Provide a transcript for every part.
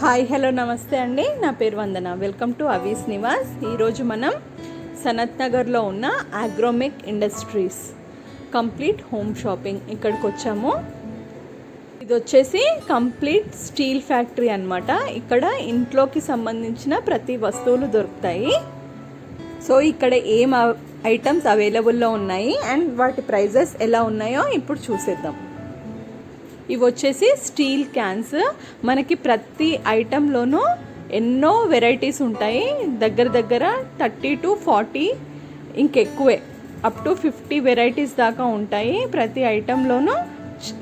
Hi hello నమస్తే అండి. నా పేరు వందన. Welcome to Avis Nivas. ఈరోజు మనం సనత్ నగర్లో ఉన్న Agromech industries complete home shopping ఇక్కడికి వచ్చాము. ఇది వచ్చేసి కంప్లీట్ స్టీల్ ఫ్యాక్టరీ అన్నమాట. ఇక్కడ ఇంట్లోకి సంబంధించిన ప్రతి వస్తువులు దొరుకుతాయి. సో ఇక్కడ ఏం ఐటమ్స్ అవైలబుల్లో ఉన్నాయి అండ్ వాటి ప్రైజెస్ ఎలా ఉన్నాయో ఇప్పుడు చూసేద్దాం. ఇవి వచ్చేసి స్టీల్ క్యాన్స్. మనకి ప్రతి ఐటెంలోనూ ఎన్నో వెరైటీస్ ఉంటాయి. దగ్గర 30 to 40 ఇంకెక్కువే అప్ టు 50 వెరైటీస్ దాకా ఉంటాయి. ప్రతి ఐటెంలోనూ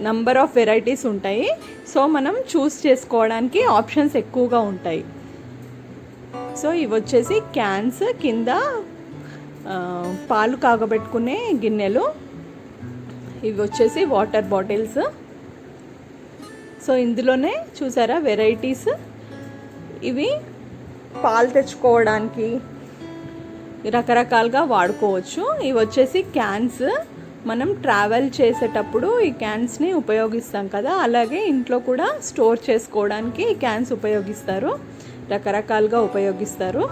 నంబర్ ఆఫ్ వెరైటీస్ ఉంటాయి. సో మనం చూస్ చేసుకోవడానికి ఆప్షన్స్ ఎక్కువగా ఉంటాయి. సో ఇవి వచ్చేసి క్యాన్స్, కింద పాలు కాగబెట్టుకునే గిన్నెలు. ఇవి వచ్చేసి వాటర్ బాటిల్స్. సో ఇందులోనే చూసారా వెరైటీస్. ఇవి పాలు తెచ్చుకోవడానికి రకరకాలుగా వాడుకోవచ్చు. ఇవి వచ్చేసి క్యాన్స్. మనం ట్రావెల్ చేసేటప్పుడు ఈ క్యాన్స్ని ఉపయోగిస్తాం కదా, అలాగే ఇంట్లో కూడా స్టోర్ చేసుకోవడానికి ఈ క్యాన్స్ ఉపయోగిస్తారు. రకరకాలుగా ఉపయోగిస్తారు.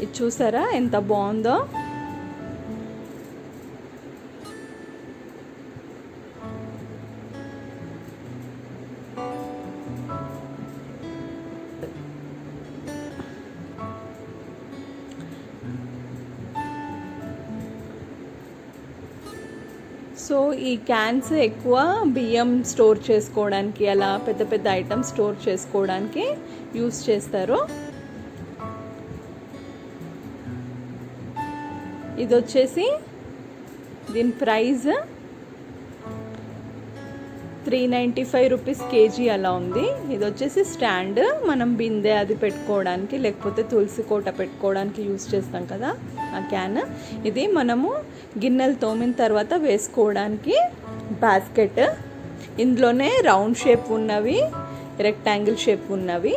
ఇది చూసారా ఎంత బాగుందో. సో ఈ క్యాన్స్ ఎక్కువ బియ్యం స్టోర్ చేసుకోవడానికి, అలా పెద్ద పెద్ద ఐటమ్స్ స్టోర్ చేసుకోవడానికి యూస్ చేస్తారు. ఇది వచ్చేసి దీని ప్రైస్ 395 రూపీస్ కేజీ అలా ఉంది. ఇది వచ్చేసి స్టాండ్. మనం బిందె అది పెట్టుకోవడానికి, లేకపోతే తులసి కోట పెట్టుకోవడానికి యూస్ చేస్తాం కదా ఆ క్యాన్. ఇది మనము గిన్నెలు తోమిన తర్వాత వేసుకోవడానికి బాస్కెట్. ఇందులోనే రౌండ్ షేప్ ఉన్నవి, రెక్టాంగిల్ షేప్ ఉన్నవి.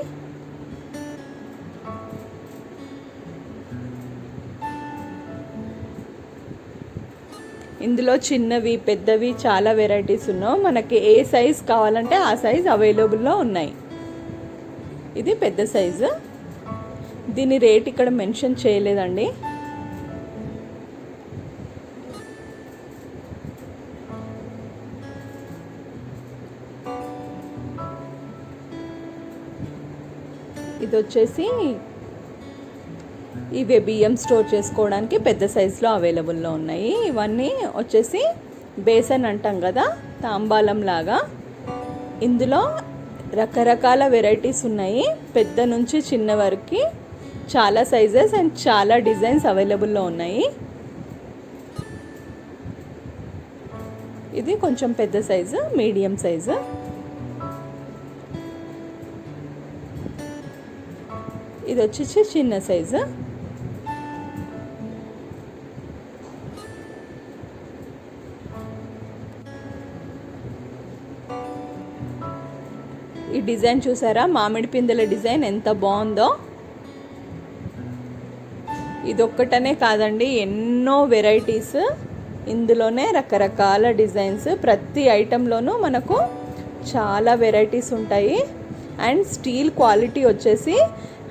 ఇందులో చిన్నవి పెద్దవి చాలా వెరైటీస్ ఉన్నాయి. మనకి ఏ సైజ్ కావాలంటే ఆ సైజ్ అవైలబుల్లో ఉన్నాయి. ఇది పెద్ద సైజు. దీని రేట్ ఇక్కడ మెన్షన్ చేయలేదండి. ఇది వచ్చేసి ఇవే బియ్యం స్టోర్ చేసుకోవడానికి పెద్ద సైజులో అవైలబుల్లో ఉన్నాయి. ఇవన్నీ వచ్చేసి బేసన్ అంటాం కదా, తాంబాలం లాగా. ఇందులో రకరకాల వెరైటీస్ ఉన్నాయి, పెద్ద నుంచి చిన్న వరకు. చాలా సైజెస్ అండ్ చాలా డిజైన్స్ అవైలబుల్లో ఉన్నాయి. ఇది కొంచెం పెద్ద సైజు, మీడియం సైజు. ఇది వచ్చేసి చిన్న సైజు. ఈ డిజైన్ చూసారా, మామిడి పిందెల డిజైన్ ఎంత బాగుందో. ఇదొక్కటనే కాదండి, ఎన్నో వెరైటీస్. ఇందులోనే రకరకాల డిజైన్స్. ప్రతి ఐటెంలోనూ మనకు చాలా వెరైటీస్ ఉంటాయి. అండ్ స్టీల్ క్వాలిటీ వచ్చేసి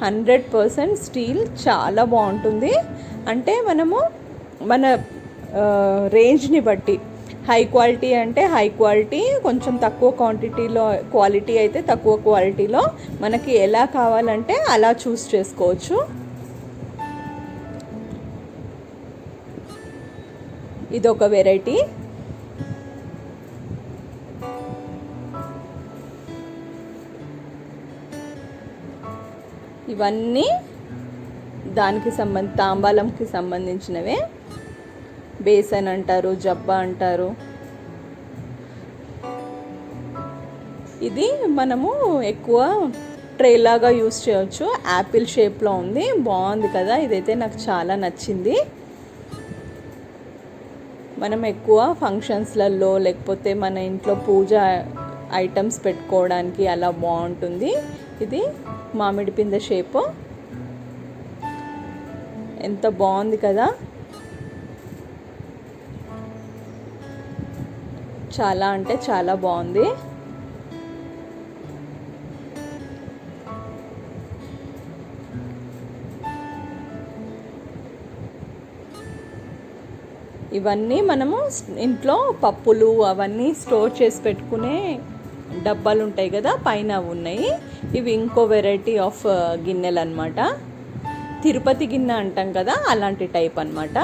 100% స్టీల్. చాలా బాగుంటుంది. అంటే మనము మన రేంజ్ని బట్టి హై క్వాలిటీ అంటే హై క్వాలిటీ, కొంచెం తక్కువ క్వాంటిటీలో క్వాలిటీ అయితే తక్కువ క్వాలిటీలో, మనకి ఎలా కావాలంటే అలా చూస్ చేసుకోవచ్చు. ఇదొక వెరైటీ. ఇవన్నీ దానికి తాంబాలంకి సంబంధించినవే. బేసన్ అంటారు, జబ్బా అంటారు. ఇది మనము ఎక్కువ ట్రేలాగా యూస్ చేయవచ్చు. యాపిల్ షేప్లో ఉంది, బాగుంది కదా. ఇదైతే నాకు చాలా నచ్చింది. మనం ఎక్కువ ఫంక్షన్స్లలో లేకపోతే మన ఇంట్లో పూజ ఐటమ్స్ పెట్టుకోవడానికి అలా బాగుంటుంది. ఇది మామిడి పిందె షేపు. ఎంత బాగుంది కదా. చాలా అంటే చాలా బాగుంది. ఇవన్నీ మనము ఇంట్లో పప్పులు అవన్నీ స్టోర్ చేసి పెట్టుకునే డబ్బాలు ఉంటాయి కదా, పైన ఉన్నాయి. ఇవి ఇంకో వెరైటీ ఆఫ్ గిన్నెలు అన్నమాట. తిరుపతి గిన్నె అంటాం కదా, అలాంటి టైప్ అన్నమాట.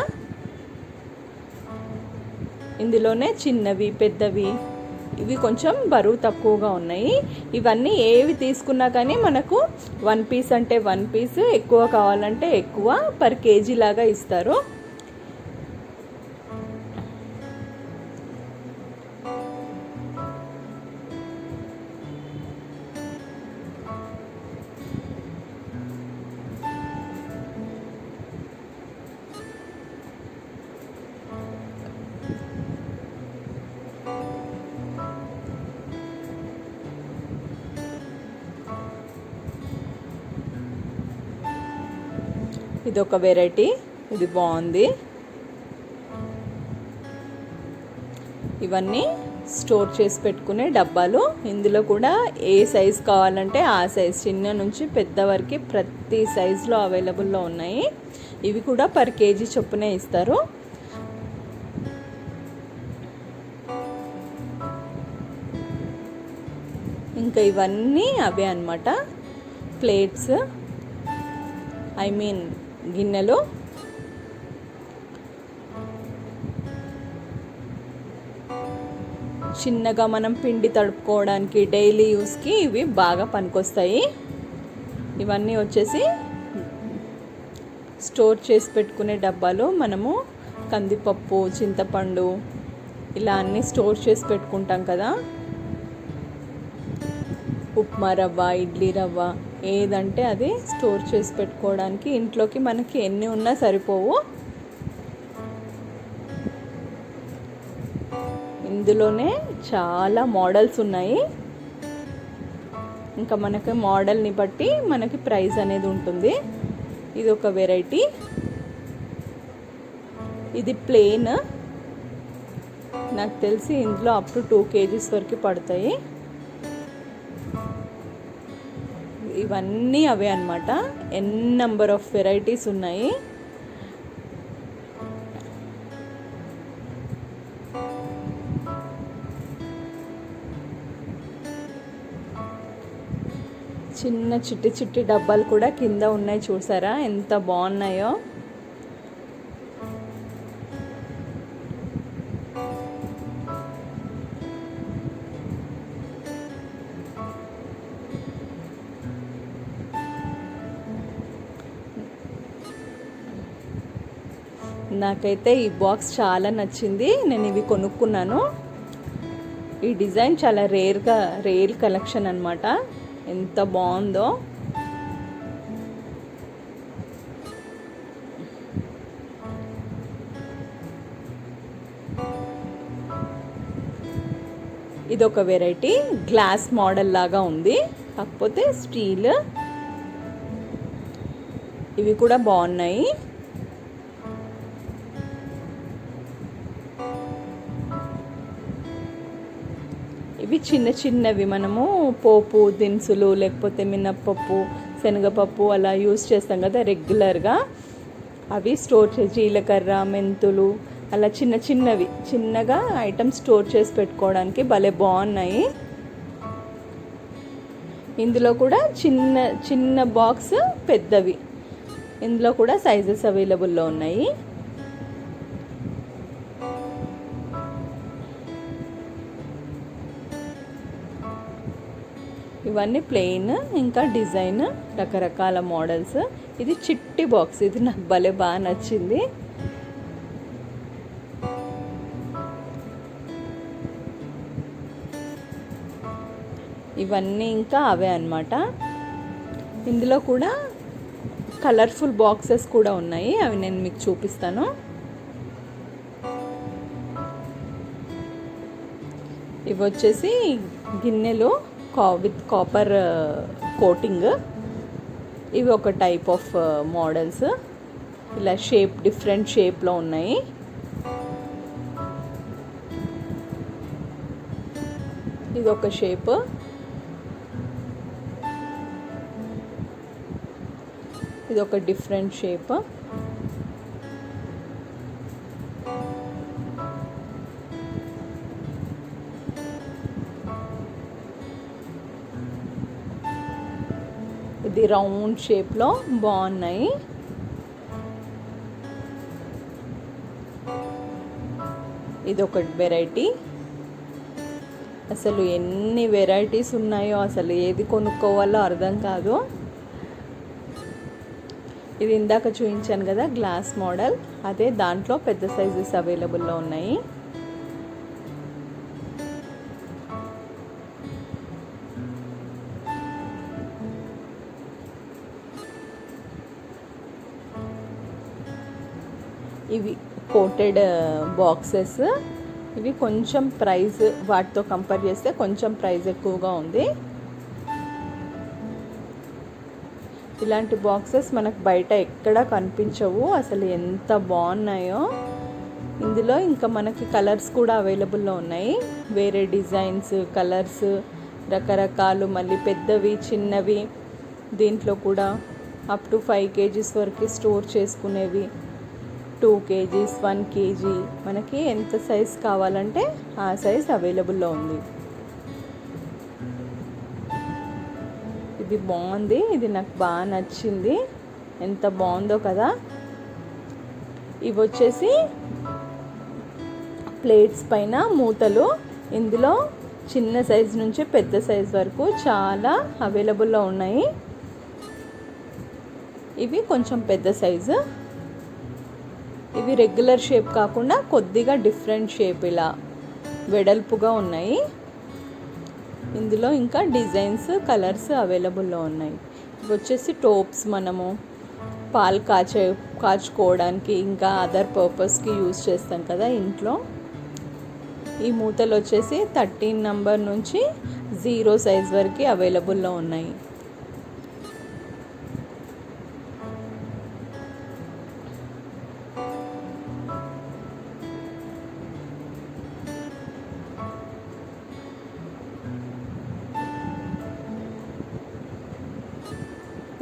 ఇందులోనే చిన్నవి పెద్దవి, ఇవి కొంచెం బరువు తక్కువగా ఉన్నాయి. ఇవన్నీ ఏవి తీసుకున్నా కానీ మనకు 1 పీస్ అంటే 1 పీస్, ఎక్కువ కావాలంటే ఎక్కువ పర్ కేజీ లాగా ఇస్తారు. ఇది ఒక వెరైటీ, ఇది బాగుంది. ఇవన్నీ స్టోర్ చేసి పెట్టుకునే డబ్బాలు. ఇందులో కూడా ఏ సైజ్ కావాలంటే ఆ సైజ్, చిన్న నుంచి పెద్ద వరకు ప్రతి సైజులో అవైలబుల్లో ఉన్నాయి. ఇవి కూడా పర్ కేజీ చొప్పునే ఇస్తారు. ఇంకా ఇవన్నీ అవే అన్నమాట, ప్లేట్స్, ఐ మీన్ గిన్నెలు. చిన్నగా మనం పిండి తడుపుకోవడానికి డైలీ యూస్కి ఇవి బాగా పనికొస్తాయి. ఇవన్నీ వచ్చేసి స్టోర్ చేసి పెట్టుకునే డబ్బాలు. మనము కందిపప్పు, చింతపండు ఇలా అన్నీ స్టోర్ చేసి పెట్టుకుంటాం కదా, ఉప్మా రవ్వ, ఇడ్లీ రవ్వ, ఏదంటే అది స్టోర్ చేసి పెట్టుకోవడానికి. ఇంట్లోకి మనకి ఎన్ని ఉన్నా సరిపోవు. ఇందులోనే చాలా మోడల్స్ ఉన్నాయి. ఇంకా మనకి మోడల్ని బట్టి మనకి ప్రైస్ అనేది ఉంటుంది. ఇది ఒక వెరైటీ. ఇది ప్లేన్, నాకు తెలిసి ఇందులో అప్ టు 2 kgs వరకు పడతాయి. ఇవన్నీ అవే అన్నమాట. నెంబర్ ఆఫ్ వెరైటీస్ ఉన్నాయి. చిన్న చిట్టి చిట్టి డబ్బాలు కూడా కింద ఉన్నాయి, చూసారా ఎంత బాగున్నాయో. నాకైతే ఈ బాక్స్ చాలా నచ్చింది. నేను ఇవి కొనుక్కున్నాను. ఈ డిజైన్ చాలా రేర్ కలెక్షన్ అన్నమాట. ఎంత బాగుందో. ఇది ఒక వెరైటీ, గ్లాస్ మోడల్ లాగా ఉంది, కాకపోతే స్టీల్. ఇవి కూడా బాగున్నాయి. ఇవి చిన్న చిన్నవి, మనము పోపు దినుసులు లేకపోతే మినప్పప్పు, శనగపప్పు అలా యూస్ చేస్తాం కదా రెగ్యులర్గా. అవి స్టోర్ చేసి, జీలకర్ర, మెంతులు అలా చిన్న చిన్నవి, చిన్నగా ఐటమ్స్ స్టోర్ చేసి పెట్టుకోవడానికి భలే బాగున్నాయి. ఇందులో కూడా చిన్న చిన్న బాక్స్, పెద్దవి, ఇందులో కూడా సైజెస్ అవైలబుల్లో ఉన్నాయి. ఇవన్నీ ప్లెయిన్, ఇంకా డిజైన్, రకరకాల మోడల్స్. ఇది చిట్టి బాక్స్, ఇది నాకు భలే బాగా నచ్చింది. ఇవన్నీ ఇంకా అవే అన్నమాట. ఇందులో కూడా కలర్ఫుల్ బాక్సెస్ కూడా ఉన్నాయి, అవి నేను మీకు చూపిస్తాను. ఇవి వచ్చేసి గిన్నెలు విత్ కాపర్ కోటింగ్. ఇవి ఒక టైప్ ఆఫ్ మోడల్స్. ఇలా డిఫరెంట్ షేప్లో ఉన్నాయి. ఇది ఒక షేప్, ఇది ఒక డిఫరెంట్ షేప్. ఇది రౌండ్ షేప్లో బాగున్నాయి. ఇది ఒక వెరైటీ. అసలు ఎన్ని వెరైటీస్ ఉన్నాయో అసలు ఏది కొనుక్కోవాలో అర్థం కాదు. ఇది ఇందాక చూపించాను కదా గ్లాస్ మోడల్, అదే దాంట్లో పెద్ద సైజెస్ అవైలబుల్లో ఉన్నాయి. ఇవి కోటెడ్ బాక్సెస్. ఇవి కొంచెం ప్రైస్ వాటితో కంపేర్ చేస్తే కొంచెం ప్రైస్ ఎక్కువగా ఉంది. ఇలాంటి బాక్సెస్ మనకు బయట ఎక్కడా కనిపించవు. అసలు ఎంత బాగున్నాయో. ఇందులో ఇంకా మనకి కలర్స్ కూడా అవైలబుల్లో ఉన్నాయి. వేరే డిజైన్స్, కలర్స్ రకరకాలు, మళ్ళీ పెద్దవి చిన్నవి. దీంట్లో కూడా అప్ టు 5 kgs వరకు స్టోర్ చేసుకునేవి, 2 kgs, 1 kg, మనకి ఎంత సైజ్ కావాలంటే ఆ సైజ్ అవైలబుల్లో ఉంది. ఇది బాగుంది, ఇది నాకు బాగా నచ్చింది. ఎంత బాగుందో కదా. ఇవి వచ్చేసి ప్లేట్స్ పైన మూతలు. ఇందులో చిన్న సైజ్ నుంచి పెద్ద సైజ్ వరకు చాలా అవైలబుల్లో ఉన్నాయి. ఇవి కొంచెం పెద్ద సైజు. ఇవి రెగ్యులర్ షేప్ కాకుండా కొద్దిగా డిఫరెంట్ షేప్, ఇలా వెడల్పుగా ఉన్నాయి. ఇందులో ఇంకా డిజైన్స్, కలర్స్ అవైలబుల్లో ఉన్నాయి. ఇవి వచ్చేసి టోప్స్, మనము పాలు కాచుకోవడానికి ఇంకా అదర్ పర్పస్కి యూజ్ చేస్తాం కదా ఇంట్లో. ఈ మూతలు వచ్చేసి 13 నంబర్ నుంచి 0 సైజ్ వరకు అవైలబుల్లో ఉన్నాయి.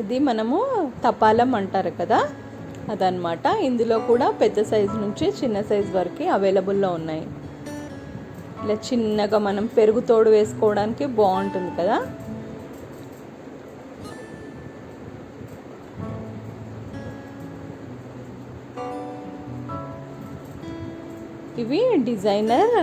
ఇది మనము తపాలం అంటారు కదా, అదనమాట. ఇందులో కూడా పెద్ద సైజు నుంచి చిన్న సైజు వరకు అవైలబుల్లో ఉన్నాయి. ఇలా చిన్నగా మనం పెరుగు తోడు వేసుకోవడానికి బాగుంటుంది కదా. ఇవి డిజైనర్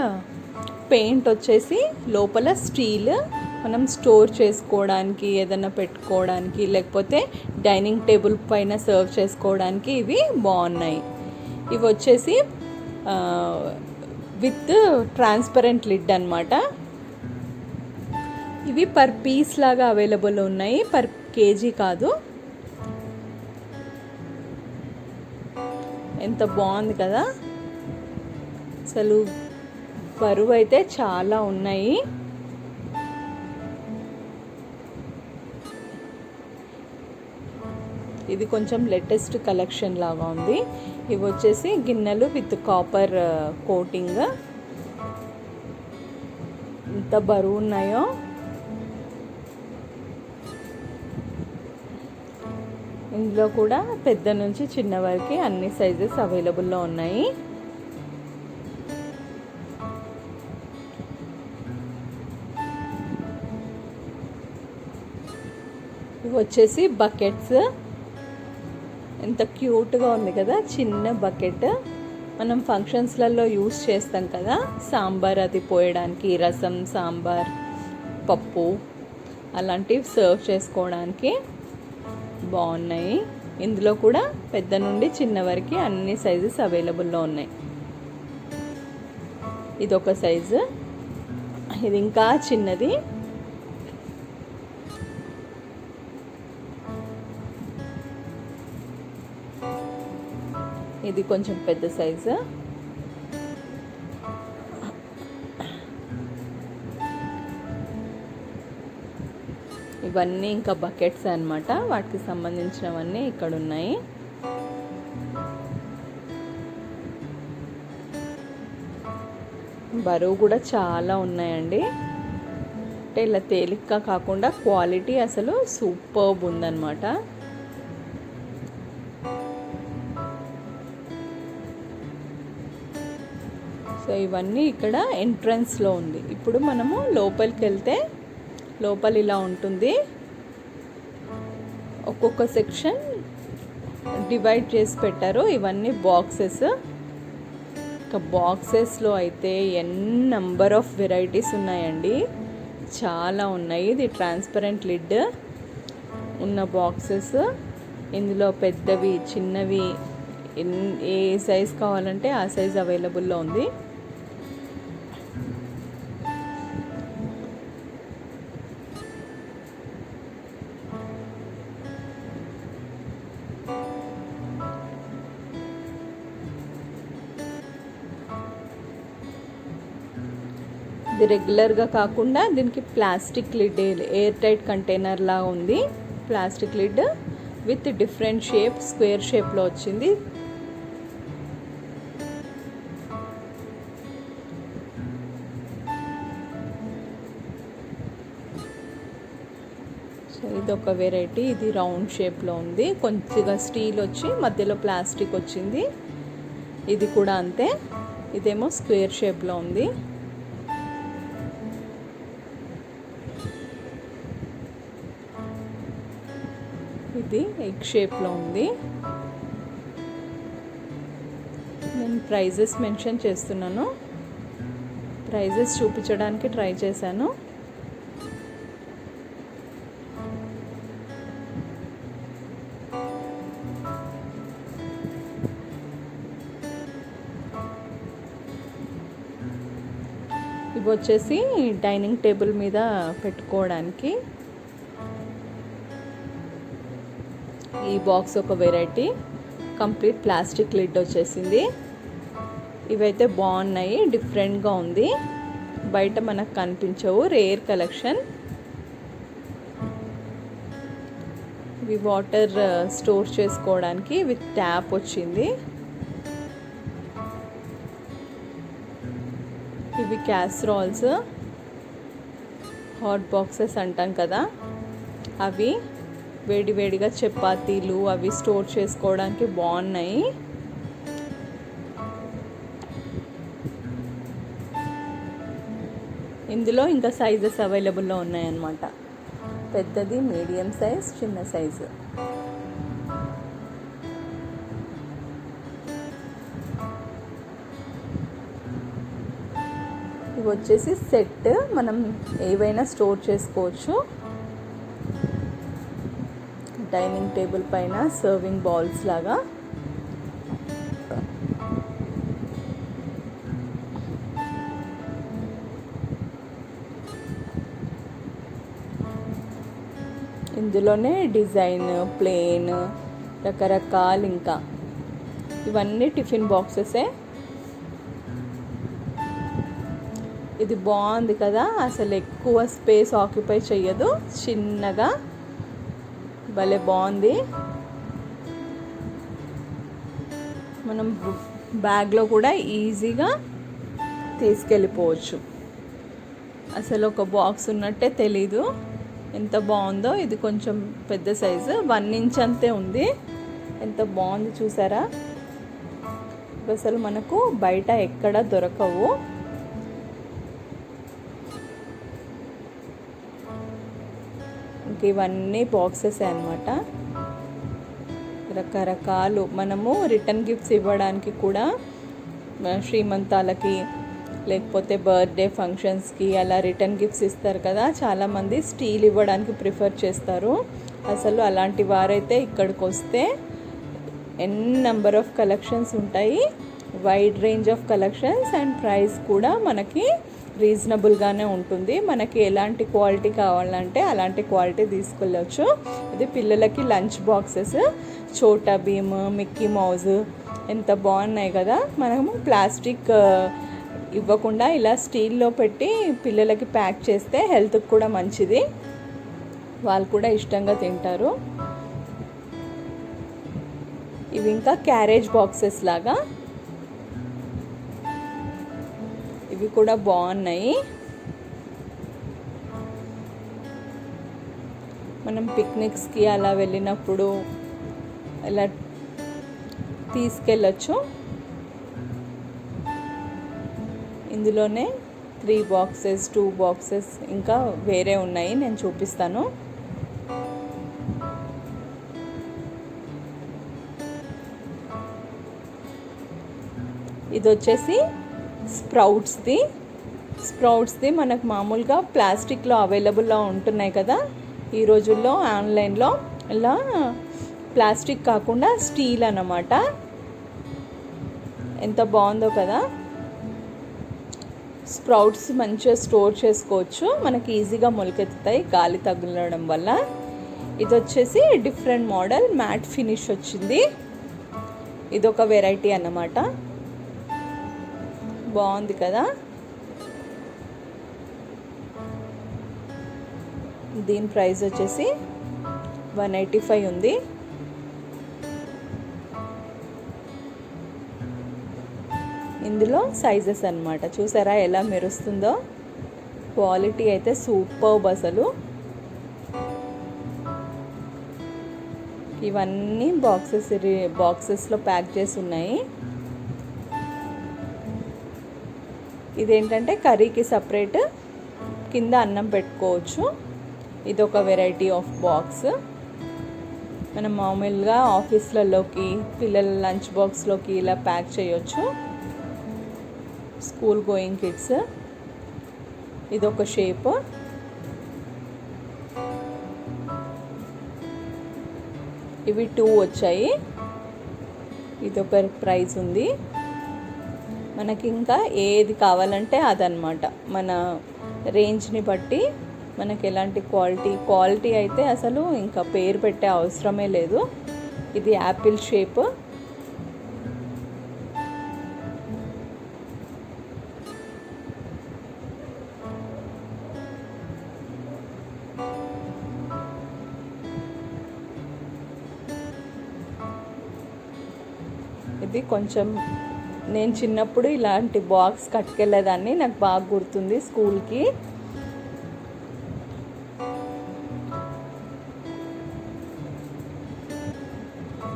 పెయింట్ వచ్చేసి లోపల స్టీల్, మనం స్టోర్ చేసుకోవడానికి, ఏదైనా పెట్టుకోవడానికి, లేకపోతే డైనింగ్ టేబుల్ పైన సర్వ్ చేసుకోవడానికి ఇవి బాగున్నాయి. ఇవి వచ్చేసి విత్ ట్రాన్స్పరెంట్ లిడ్ అన్నమాట. ఇవి పర్ పీస్ లాగా అవైలబుల్ ఉన్నాయి, పర్ కేజీ కాదు. ఎంత బాగుంది కదా. అసలు బరువు అయితే చాలా ఉన్నాయి. ఇది కొంచెం లేటెస్ట్ కలెక్షన్ లాగా ఉంది. ఇవి వచ్చేసి గిన్నెలు విత్ కాపర్ కోటింగ్. ఎంత బరువు ఉన్నాయో. ఇందులో కూడా పెద్ద నుంచి చిన్న వరకు అన్ని సైజెస్ అవైలబుల్లో ఉన్నాయి. ఇవి వచ్చేసి బకెట్స్. ఎంత క్యూట్గా ఉంది కదా. చిన్న బకెట్, మనం ఫంక్షన్స్లలో యూస్ చేస్తాం కదా, సాంబార్ అది పోయడానికి, రసం, సాంబార్, పప్పు అలాంటివి సర్వ్ చేసుకోవడానికి బాగున్నాయి. ఇందులో కూడా పెద్ద నుండి చిన్న వరకు అన్ని సైజెస్ అవైలబుల్లో ఉన్నాయి. ఇది ఒక సైజు, ఇది ఇంకా చిన్నది. ఇది కొంచెం పెద్ద సైజు. ఇవన్నీ ఇంకా బకెట్స్ అన్నమాట, వాటికి సంబంధించినవన్నీ ఇక్కడ ఉన్నాయి. బరువు కూడా చాలా ఉన్నాయండి. అంటే ఇలా తేలిగ్గా కాకుండా క్వాలిటీ అసలు సూపర్బ్ ఉందన్నమాట. సో ఇవన్నీ ఇక్కడ ఎంట్రన్స్లో ఉంది. ఇప్పుడు మనము లోపలికి వెళ్తే లోపల ఇలా ఉంటుంది. ఒక్కొక్క సెక్షన్ డివైడ్ చేసి పెట్టారు. ఇవన్నీ బాక్సెస్. ఇక బాక్సెస్లో అయితే నెంబర్ ఆఫ్ వెరైటీస్ ఉన్నాయండి, చాలా ఉన్నాయి. ఇది ట్రాన్స్పరెంట్ లిడ్ ఉన్న బాక్సెస్. ఇందులో పెద్దవి చిన్నవి ఏ సైజ్ కావాలంటే ఆ సైజ్ అవైలబుల్లో ఉంది. ఇది రెగ్యులర్గా కాకుండా దీనికి plastic lid, air tight container లాగా ఉంది. Plastic lid with different shape, square షేప్లో వచ్చింది. సో ఇదొక వెరైటీ. ఇది రౌండ్ షేప్లో ఉంది, కొంచెంగా స్టీల్ వచ్చి మధ్యలో ప్లాస్టిక్ వచ్చింది. ఇది కూడా అంతే, ఇదేమో స్క్వేర్ షేప్లో ఉంది. ఇది ఎగ్ షేప్లో ఉంది. నేను ప్రైజెస్ మెన్షన్ చేస్తున్నాను, ప్రైజెస్ చూపించడానికి ట్రై చేశాను. ఇవి వచ్చేసి డైనింగ్ టేబుల్ మీద పెట్టుకోవడానికి. ఈ బాక్స్ ఒక వెరైటీ, కంప్లీట్ ప్లాస్టిక్ లిడ్ వచ్చేసింది. ఇవైతే బాగున్నాయి, డిఫరెంట్గా ఉంది, బయట మనకు కనిపించవు, రేర్ కలెక్షన్. ఇవి వాటర్ స్టోర్ చేసుకోవడానికి విత్ ట్యాప్ వచ్చింది. ఇవి క్యాస్రాల్స్, హాట్ బాక్సెస్ అంటాం కదా అవి. వేడివేడిగా చపాతీలు అవి స్టోర్ చేసుకోవడానికి బాగున్నాయి. ఇందులో ఇంకా సైజెస్ అవైలబుల్లో ఉన్నాయన్నమాట. పెద్దది, మీడియం సైజ్, చిన్న సైజు. ఇవి వచ్చేసి సెట్, మనం ఏవైనా స్టోర్ చేసుకోవచ్చు. డైనింగ్ టేబుల్ పైన సర్వింగ్ బౌల్స్ లాగా. ఇందులోనే డిజైన్, ప్లేన్, రకరకాలు. ఇంకా ఇవన్నీ టిఫిన్ బాక్సెసే. ఇది బాగుంది కదా, అసలు ఎక్కువ స్పేస్ ఆక్యుపై చెయ్యదు, చిన్నగా భలే బాగుంది. మనం బ్యాగ్లో కూడా ఈజీగా తీసుకెళ్ళిపోవచ్చు. అసలు ఒక బాక్స్ ఉన్నట్టే తెలీదు, ఎంత బాగుందో. ఇది కొంచెం పెద్ద సైజు, 1 ఇంచ్ అంతే ఉంది. ఎంత బాగుంది చూసారా. అసలు మనకు బయట ఎక్కడ దొరకవు. ఇంక ఇవన్నీ బాక్సెస్ అన్నమాట, రకరకాలు. మనము రిటర్న్ గిఫ్ట్స్ ఇవ్వడానికి కూడా, శ్రీమంతాలకి లేకపోతే బర్త్డే ఫంక్షన్స్కి అలా రిటర్న్ గిఫ్ట్స్ ఇస్తారు కదా, చాలామంది స్టీల్ ఇవ్వడానికి ప్రిఫర్ చేస్తారు. అసలు అలాంటి వారైతే ఇక్కడికి వస్తే నెంబర్ ఆఫ్ కలెక్షన్స్ ఉంటాయి, wide range of collections, and price కూడా మనకి రీజనబుల్గానే ఉంటుంది. మనకి ఎలాంటి క్వాలిటీ కావాలంటే అలాంటి క్వాలిటీ తీసుకెళ్ళచ్చు. ఇది పిల్లలకి lunch boxes, Chhota Bheem, Mickey మౌజ్ ఎంత బాగున్నాయి కదా. మనము ప్లాస్టిక్ ఇవ్వకుండా ఇలా స్టీల్లో పెట్టి పిల్లలకి ప్యాక్ చేస్తే హెల్త్కి కూడా మంచిది, వాళ్ళు కూడా ఇష్టంగా తింటారు. ఇవి ఇంకా క్యారేజ్ బాక్సెస్ లాగా, ఇవి కూడా బాగున్నాయి. మనం పిక్నిక్స్కి అలా వెళ్ళినప్పుడు ఇలా తీసుకెళ్ళచ్చు. ఇందులోనే 3 బాక్సెస్, 2 బాక్సెస్ ఇంకా వేరే ఉన్నాయి, నేను చూపిస్తాను. ఇది వచ్చేసి స్ప్రౌట్స్ది మనకు మామూలుగా ప్లాస్టిక్లో అవైలబుల్లో ఉంటున్నాయి కదా ఈ రోజుల్లో ఆన్లైన్లో. ఇలా ప్లాస్టిక్ కాకుండా స్టీల్ అన్నమాట. ఎంత బాగుందో కదా. స్ప్రౌట్స్ మంచిగా స్టోర్ చేసుకోవచ్చు, మనకి ఈజీగా మొలకెత్తుతాయి గాలి తగలడం వల్ల. ఇది వచ్చేసి డిఫరెంట్ మోడల్ మ్యాట్ ఫినిష్ వచ్చింది. ఇదొక వెరైటీ అన్నమాట. బాగుంది కదా. దీని ప్రైస్ వచ్చేసి 185 ఉంది. ఇందులో సైజెస్ అన్నమాట. చూసారా ఎలా మెరుస్తుందో. క్వాలిటీ అయితే సూపర్బ్ అసలు. ఇవన్నీ బాక్సెస్లో ప్యాక్ చేసి ఉన్నాయి. ఇదేంటంటే కర్రీకి సపరేట్, కింద అన్నం పెట్టుకోవచ్చు. ఇదొక వెరైటీ ఆఫ్ బాక్స్. మనం మామూలుగా ఆఫీస్లలోకి, పిల్లల లంచ్ బాక్స్లోకి ఇలా ప్యాక్ చేయొచ్చు. School going kids. ఇదొక షేప్. ఇవి 2 వచ్చాయి. ఇదొక ప్రైస్ ఉంది. మనకి ఇంకా ఏది కావాలంటే అదనమాట, మన రేంజ్ని బట్టి మనకి ఎలాంటి క్వాలిటీ అయితే అసలు ఇంకా పేరు పెట్టే అవసరమే లేదు. ఇది యాపిల్ షేప్. ఇది కొంచెం నేను చిన్నప్పుడు ఇలాంటి బాక్స్ కట్టుకెళ్ళేదాన్ని, నాకు బాగా గుర్తుంది స్కూల్కి.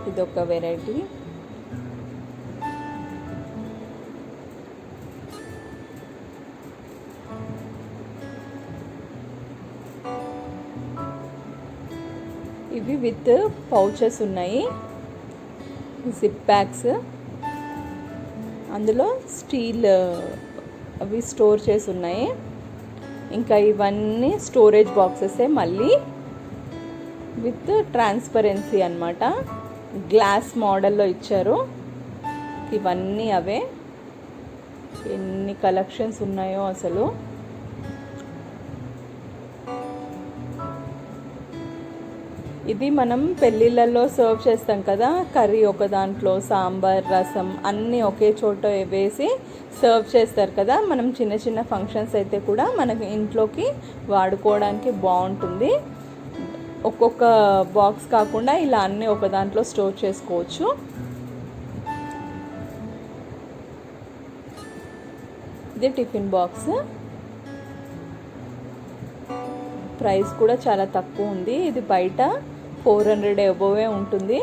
ఇదొక వెరైటీ. ఇవి విత్ పౌచెస్ ఉన్నాయి, జిప్ బ్యాగ్స్. అందులో స్టీల్ అవి స్టోర్ చేసి ఉన్నాయి. ఇంకా ఇవన్నీ స్టోరేజ్ బాక్సెసే మళ్ళీ విత్ ట్రాన్స్పరెన్సీ అన్నమాట. గ్లాస్ మోడల్లో ఇచ్చారు. ఇవన్నీ అవే. ఎన్ని కలెక్షన్స్ ఉన్నాయో అసలు. ఇది మనం పెళ్ళిళ్ళల్లో సర్వ్ చేస్తాం కదా, కర్రీ ఒక దాంట్లో, సాంబార్, రసం అన్నీ ఒకే చోట వేసి సర్వ్ చేస్తారు కదా. మనం చిన్న చిన్న ఫంక్షన్స్ అయితే కూడా మనకి ఇంట్లోకి వాడుకోవడానికి బాగుంటుంది. ఒక్కొక్క బాక్స్ కాకుండా ఇలా అన్నీ ఒక దాంట్లో స్టోర్ చేసుకోవచ్చు. ఇది టిఫిన్ బాక్స్. ప్రైస్ కూడా చాలా తక్కువ ఉంది. ఇది బయట 400 అబోవే ఉంటుంది.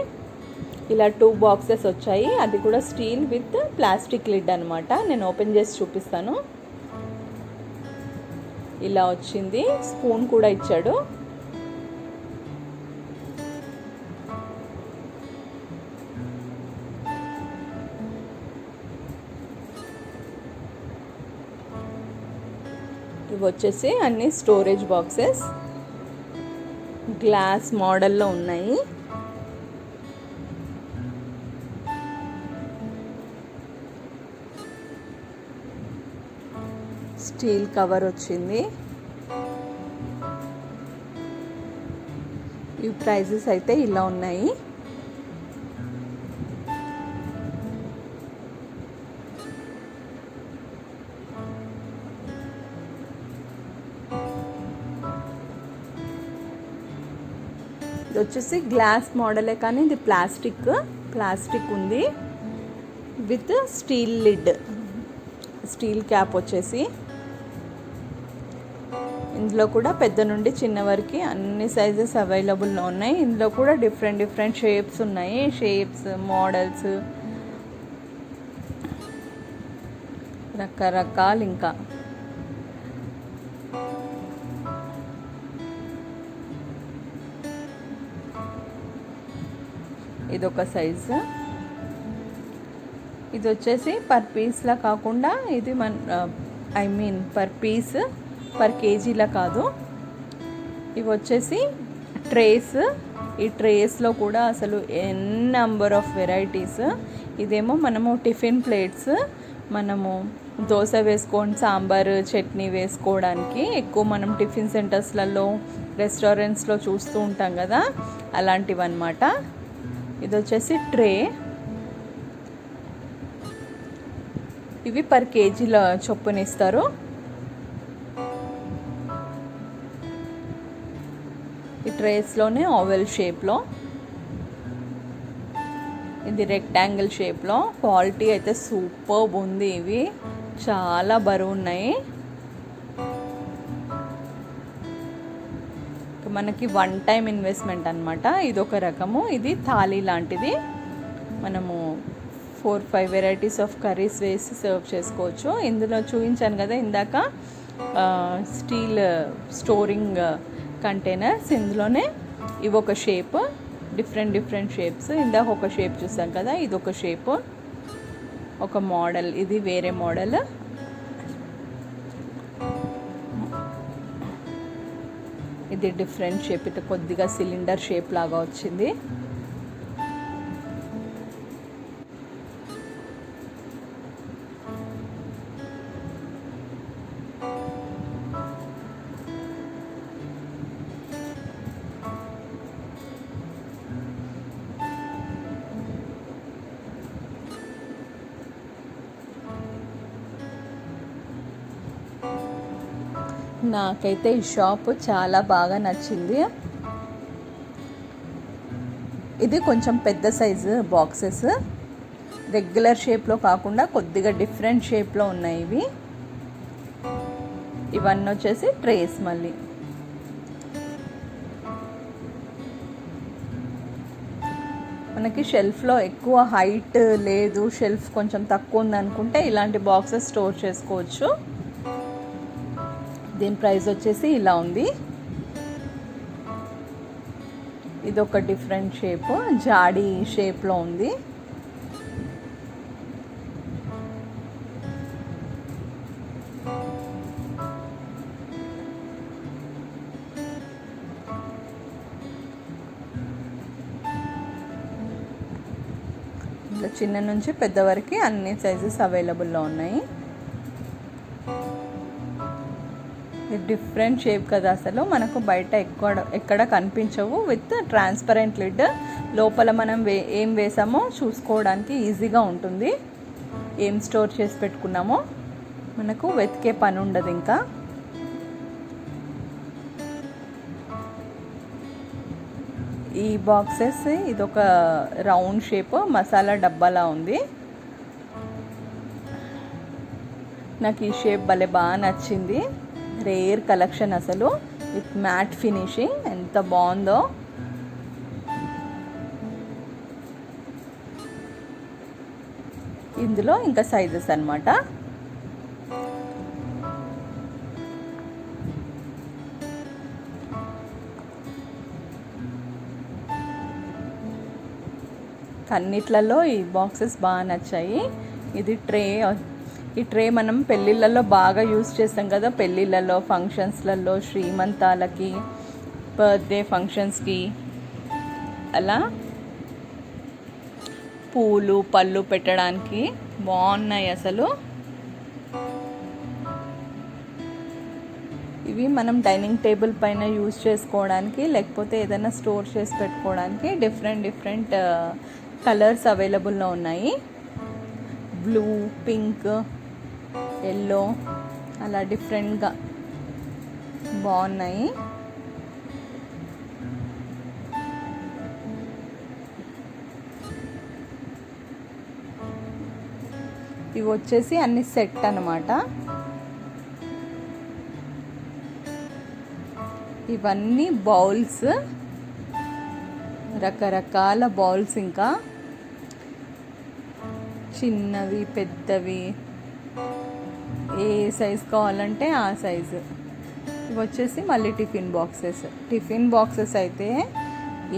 ఇలా 2 బాక్సెస్ వచ్చాయి. అది కూడా స్టీల్ విత్ ప్లాస్టిక్ లిడ్ అనమాట. నేను ఓపెన్ చేసి చూపిస్తాను. ఇలా వచ్చింది. స్పూన్ కూడా ఇచ్చాడు. ఇవి వచ్చేసి అన్ని స్టోరేజ్ బాక్సెస్, గ్లాస్ మోడల్లో ఉన్నాయి. స్టీల్ కవర్ వచ్చింది. ఈ ప్రైజెస్ అయితే ఇలా ఉన్నాయి. ఇది వచ్చేసి గ్లాస్ మోడలే కానీ ఇది ప్లాస్టిక్ ఉంది with steel lid, steel cap వచ్చేసి. ఇందులో ఇందులో కూడా పెద్ద నుండి చిన్న వరకు అన్ని సైజెస్ అవైలబుల్లో ఉన్నాయి. ఇందులో కూడా డిఫరెంట్ డిఫరెంట్ షేప్స్ ఉన్నాయి, షేప్స్ మోడల్స్ రకరకాలు. ఇంకా ఇదొక సైజు. ఇది వచ్చేసి పర్ పీస్లా కాకుండా ఇది పర్ పీస్ పర్ కేజీలా కాదు. ఇవి వచ్చేసి ట్రేస్. ఈ ట్రేస్లో కూడా అసలు నెంబర్ ఆఫ్ వెరైటీస్. ఇదేమో మనము టిఫిన్ ప్లేట్స్, మనము దోశ వేసుకొని సాంబార్ చట్నీ వేసుకోవడానికి ఎక్కువ మనం టిఫిన్ సెంటర్స్లలో రెస్టారెంట్స్లో చూస్తూ ఉంటాం కదా, అలాంటివి అన్నమాట. ఇది వచ్చేసి ట్రే. ఇవి పర్ కేజీల చొప్పున ఇస్తారు. ఈ ట్రేస్లోనే ఓవెల్ షేప్లో, ఇది రెక్టాంగిల్ షేప్లో. క్వాలిటీ అయితే సూపర్బ్ ఉంది. ఇవి చాలా బరువు ఉన్నాయి. మనకి వన్ టైం ఇన్వెస్ట్మెంట్ అనమాట. ఇది ఒక రకము. ఇది థాలీ లాంటిది. మనము 4-5 వెరైటీస్ ఆఫ్ కర్రీస్ వేసి సర్వ్ చేసుకోవచ్చు. ఇందులో చూపించాను కదా ఇందాక స్టీల్ స్టోరింగ్ కంటైనర్స్. ఇందులోనే ఇవి ఒక షేప్, డిఫరెంట్ డిఫరెంట్ షేప్స్. ఇందాక ఒక షేప్ చూసాం కదా, ఇది ఒక షేప్, ఒక మోడల్. ఇది వేరే మోడల్. ఇది డిఫరెంట్ షేప్. ఇది కొద్దిగా సిలిండర్ షేప్ లాగా వచ్చింది. నాకైతే ఈ షాప్ చాలా బాగా నచ్చింది. ఇది కొంచెం పెద్ద సైజు బాక్సెస్, రెగ్యులర్ షేప్లో కాకుండా కొద్దిగా డిఫరెంట్ షేప్లో ఉన్నాయి ఇవి. ఇవన్నీ వచ్చేసి ట్రేస్. మళ్ళీ మనకి షెల్ఫ్లో ఎక్కువ హైట్ లేదు, షెల్ఫ్ కొంచెం తక్కువ ఉందనుకుంటే ఇలాంటి బాక్సెస్ స్టోర్ చేసుకోవచ్చు. దీని ప్రైస్ వచ్చేసి ఇలా ఉంది. ఇది ఒక డిఫరెంట్ షేప్, జాడీ షేప్లో ఉంది. ఇలా చిన్న నుంచి పెద్ద వరకు అన్ని సైజెస్ అవైలబుల్లో ఉన్నాయి. డిఫరెంట్ షేప్ కదా, అసలు మనకు బయట ఎక్కడ కనిపించవు. With transparent lid. లోపల మనం ఏం వేసామో చూసుకోవడానికి ఈజీగా ఉంటుంది. ఏం స్టోర్ చేసి పెట్టుకున్నామో మనకు వెతికే పని ఉండదు. ఇంకా ఈ బాక్సెస్, ఇదొక రౌండ్ షేప్ మసాలా డబ్బాలా ఉంది. నాకు ఈ షేప్ భలే బాగా నచ్చింది. రేర్ కలెక్షన్ అసలు, విత్ మ్యాట్ ఫినిషింగ్. ఎంత బాగుందో. ఇందులో ఇంకా సైజెస్ అన్నమాట. అన్నిట్లలో ఈ బాక్సెస్ బాగా నచ్చాయి. ఇది ట్రే. ఈ ట్రే మనం పెళ్ళిళ్ళల్లో బాగా యూజ్ చేస్తాం కదా, పెళ్ళిళ్ళల్లో, ఫంక్షన్స్లలో, శ్రీమంతాలకి, బర్త్డే ఫంక్షన్స్కి, అలా పూలు పళ్ళు పెట్టడానికి బాగున్నాయి అసలు. ఇవి మనం డైనింగ్ టేబుల్ పైన యూజ్ చేసుకోవడానికి, లేకపోతే ఏదైనా స్టోర్ చేసి పెట్టుకోవడానికి డిఫరెంట్ డిఫరెంట్ కలర్స్ అవైలబుల్లో ఉన్నాయి. బ్లూ, పింక్, ఎల్లో, అలా డిఫరెంట్గా బాగున్నాయి. ఇవి వచ్చేసి అన్ని సెట్ అన్నమాట. ఇవన్నీ బౌల్స్, రకరకాల బౌల్స్, ఇంకా చిన్నవి పెద్దవి ఏ సైజు కావాలంటే ఆ సైజు. ఇవి వచ్చేసి మళ్ళీ టిఫిన్ బాక్సెస్ అయితే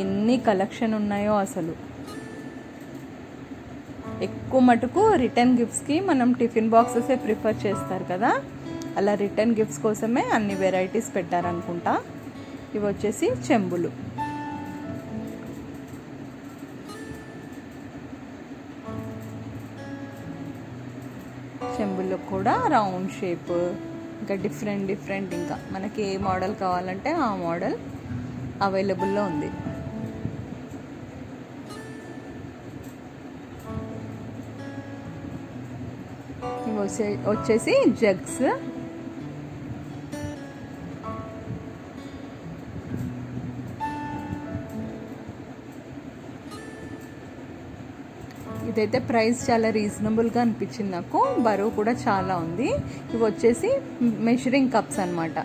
ఎన్ని కలెక్షన్ ఉన్నాయో అసలు. ఎక్కువ మటుకు రిటర్న్ గిఫ్ట్స్కి మనం టిఫిన్ బాక్సెసే ప్రిఫర్ చేస్తారు కదా, అలా రిటర్న్ గిఫ్ట్స్ కోసమే అన్ని వెరైటీస్ పెట్టారనుకుంటా. ఇవి వచ్చేసి చెంబులు. చెంబుల్లో కూడా రౌండ్ షేప్, ఇంకా డిఫరెంట్ ఇంకా మనకి ఏ మోడల్ కావాలంటే ఆ మోడల్ అవైలబుల్లో ఉంది. వచ్చేసి జగ్స్. ఇదైతే ప్రైస్ చాలా రీజనబుల్గా అనిపించింది నాకు, బరువు కూడా చాలా ఉంది. ఇవి వచ్చేసి మెజరింగ్ కప్స్ అన్నమాట.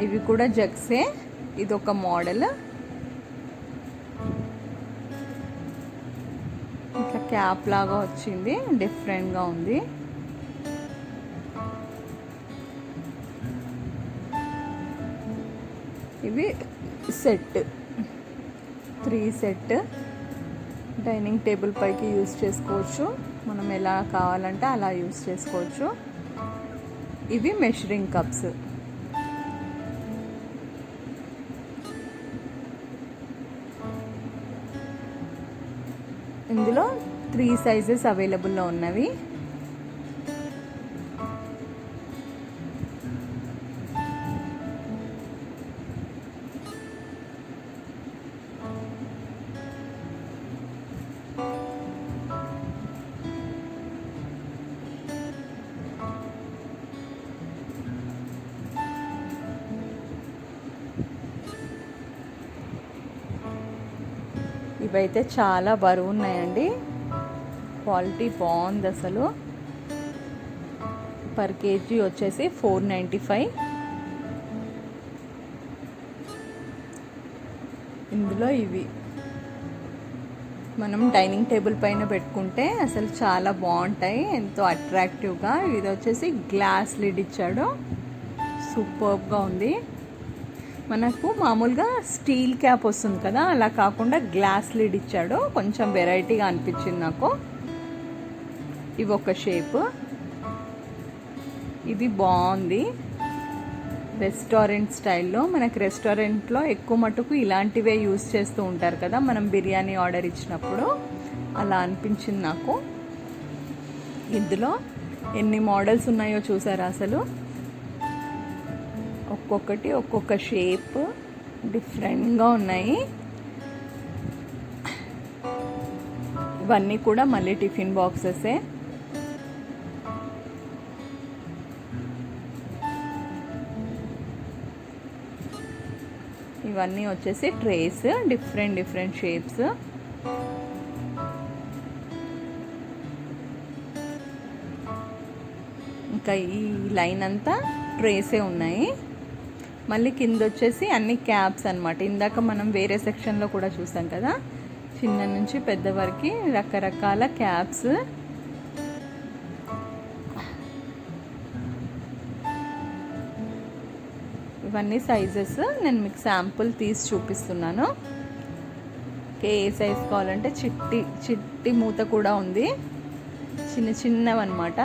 ఇవి కూడా జగ్సే. ఇది ఒక మోడల్. ఇట్లా క్యాప్ లాగా వచ్చింది, డిఫరెంట్గా ఉంది. ఇవి సెట్, 3 సెట్. డైనింగ్ టేబుల్ పైకి యూజ్ చేసుకోవచ్చు, మనం ఎలా కావాలంటే అలా యూజ్ చేసుకోవచ్చు. ఇవి మెజరింగ్ కప్స్. ఇందులో 3 సైజెస్ అవైలబుల్లో ఉన్నవి. ఇవైతే చాలా బరువు ఉన్నాయండి, క్వాలిటీ బాగుంది అసలు. పర్ కేజీ వచ్చేసి 495. ఇందులో ఇవి మనం డైనింగ్ టేబుల్ పైన పెట్టుకుంటే అసలు చాలా బాగుంటాయి, ఎంతో అట్రాక్టివ్గా. ఇది వచ్చేసి గ్లాస్ లిడ్ ఇచ్చాడు, సూపర్గా ఉంది. మనకు మామూలుగా స్టీల్ క్యాప్ వస్తుంది కదా, అలా కాకుండా గ్లాస్ లిడ్ ఇచ్చాడు, కొంచెం వెరైటీగా అనిపించింది నాకు. ఇవి ఒక షేప్. ఇది బాగుంది, రెస్టారెంట్ స్టైల్లో. మనకి రెస్టారెంట్లో ఎక్కువ మటుకు ఇలాంటివే యూస్ చేస్తూ ఉంటారు కదా, మనం బిర్యానీ ఆర్డర్ ఇచ్చినప్పుడు. అలా అనిపించింది నాకు. ఇందులో ఎన్ని మోడల్స్ ఉన్నాయో చూసారా అసలు. ఒక్కొక్కటి ఒక్కొక్క షేప్, డిఫరెంట్గా ఉన్నాయి. ఇవన్నీ కూడా మళ్ళీ టిఫిన్ బాక్సెసే. ఇవన్నీ వచ్చేసి ట్రేస్, డిఫరెంట్ షేప్స్. ఇంకా ఈ లైన్ అంతా ట్రేసే ఉన్నాయి. మళ్ళీ కింద వచ్చేసి అన్ని క్యాప్స్ అన్నమాట. ఇందాక మనం వేరే సెక్షన్లో కూడా చూసాం కదా, చిన్న నుంచి పెద్ద వరకు రకరకాల క్యాప్స్. ఇవన్నీ సైజెస్ నేను మీకు శాంపుల్ తీసి చూపిస్తున్నాను. ఏ సైజ్ కావాలంటే చిట్టి మూత కూడా ఉంది, చిన్నవన్నమాట.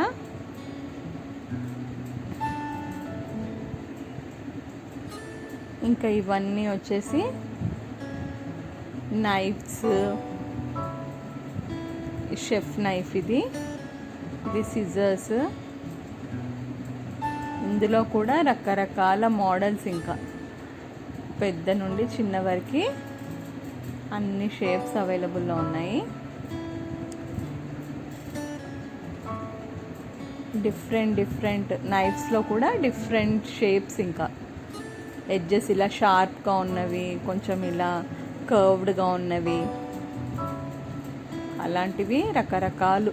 ఇంకా ఇవన్నీ వచ్చేసి నైఫ్స్, షెఫ్ నైఫ్, ఇది సిజర్స్. ఇందులో కూడా రకరకాల మోడల్స్, ఇంకా పెద్ద నుండి చిన్న వరకు అన్ని షేప్స్ అవైలబుల్లో ఉన్నాయి. డిఫరెంట్ నైఫ్స్లో కూడా డిఫరెంట్ షేప్స్, ఇంకా ఎడ్జెస్ ఇలా షార్ప్గా ఉన్నవి, కొంచెం ఇలా కర్వ్డ్గా ఉన్నవి, అలాంటివి రకరకాలు.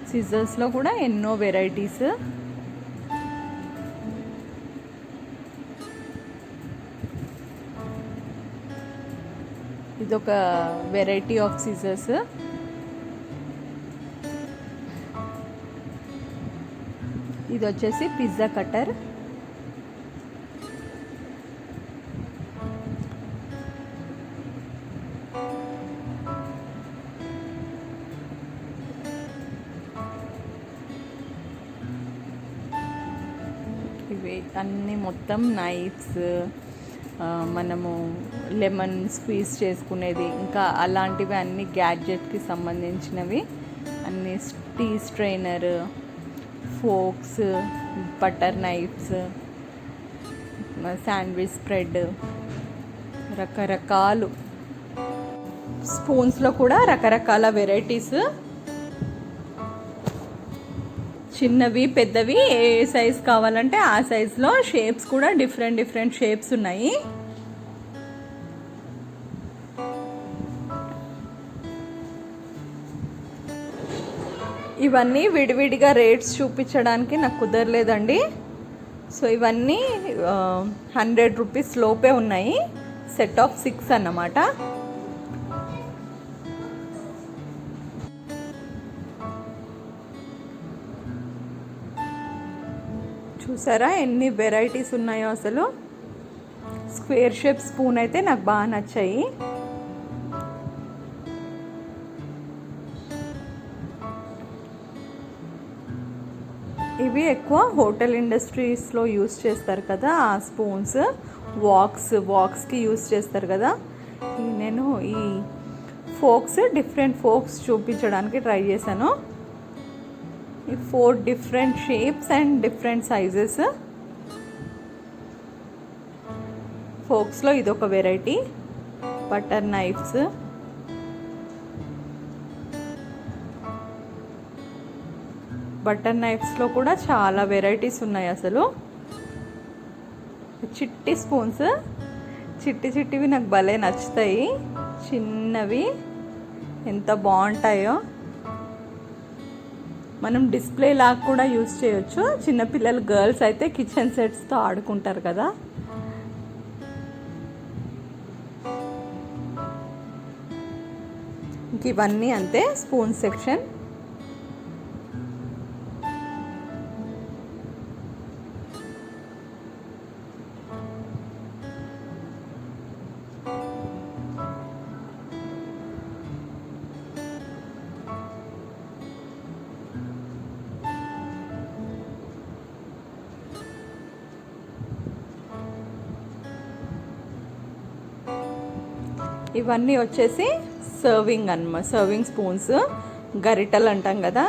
సిజర్స్లో కూడా ఎన్నో వెరైటీస్. ఇదొక వెరైటీ ఆఫ్ సిజర్స్. ఇది వచ్చేసి పిజ్జా కటర్. ఇవి అన్నీ మొత్తం నైఫ్స్, మనము లెమన్ స్క్వీజ్ చేసుకునేది, ఇంకా అలాంటివి అన్ని గ్యాడ్జెట్కి సంబంధించినవి అన్ని. Tea strainer, forks, butter knifes, sandwich spread, రకరకాలు. స్పూన్స్లో కూడా రకరకాల వెరైటీస్, చిన్నవి పెద్దవి ఏ సైజ్ కావాలంటే ఆ సైజులో. షేప్స్ కూడా డిఫరెంట్ డిఫరెంట్ షేప్స్ ఉన్నాయి. ఇవన్నీ విడివిడిగా రేట్స్ చూపించడానికి నాకు కుదరలేదండి. సో ఇవన్నీ 100 రూపీస్ లోపే ఉన్నాయి. సెట్ ఆఫ్ 6 అన్నమాట. చూసారా ఎన్ని వెరైటీస్ ఉన్నాయో అసలు. స్క్వేర్ షేప్ స్పూన్ అయితే నాకు బాగా నచ్చాయి. ఇవి ఎక్కువ హోటల్ ఇండస్ట్రీస్లో యూస్ చేస్తారు కదా ఆ స్పూన్స్. వాక్స్కి యూస్ చేస్తారు కదా. నేను ఈ ఫోక్స్, డిఫరెంట్ ఫోక్స్ చూపించడానికి ట్రై చేశాను. ఈ 4 different shapes and different sizes. ఫోక్స్లో ఇదొక వెరైటీ. బటర్ నైఫ్స్, బటర్ నైఫ్స్లో కూడా చాలా వెరైటీస్ ఉన్నాయి అసలు. చిట్టి స్పూన్స్, చిట్టివి నాకు భలే నచ్చుతాయి. చిన్నవి ఎంత బాగుంటాయో. మనం డిస్ప్లే లాగా కూడా యూస్ చేయొచ్చు. చిన్నపిల్లలు, గర్ల్స్ అయితే కిచెన్ సెట్స్తో ఆడుకుంటారు కదా. ఇంక ఇవన్నీ అంతే స్పూన్ సెక్షన్. ఇవన్నీ వచ్చేసి సర్వింగ్ స్పూన్స్, గరిటెలు అంటాం కదా.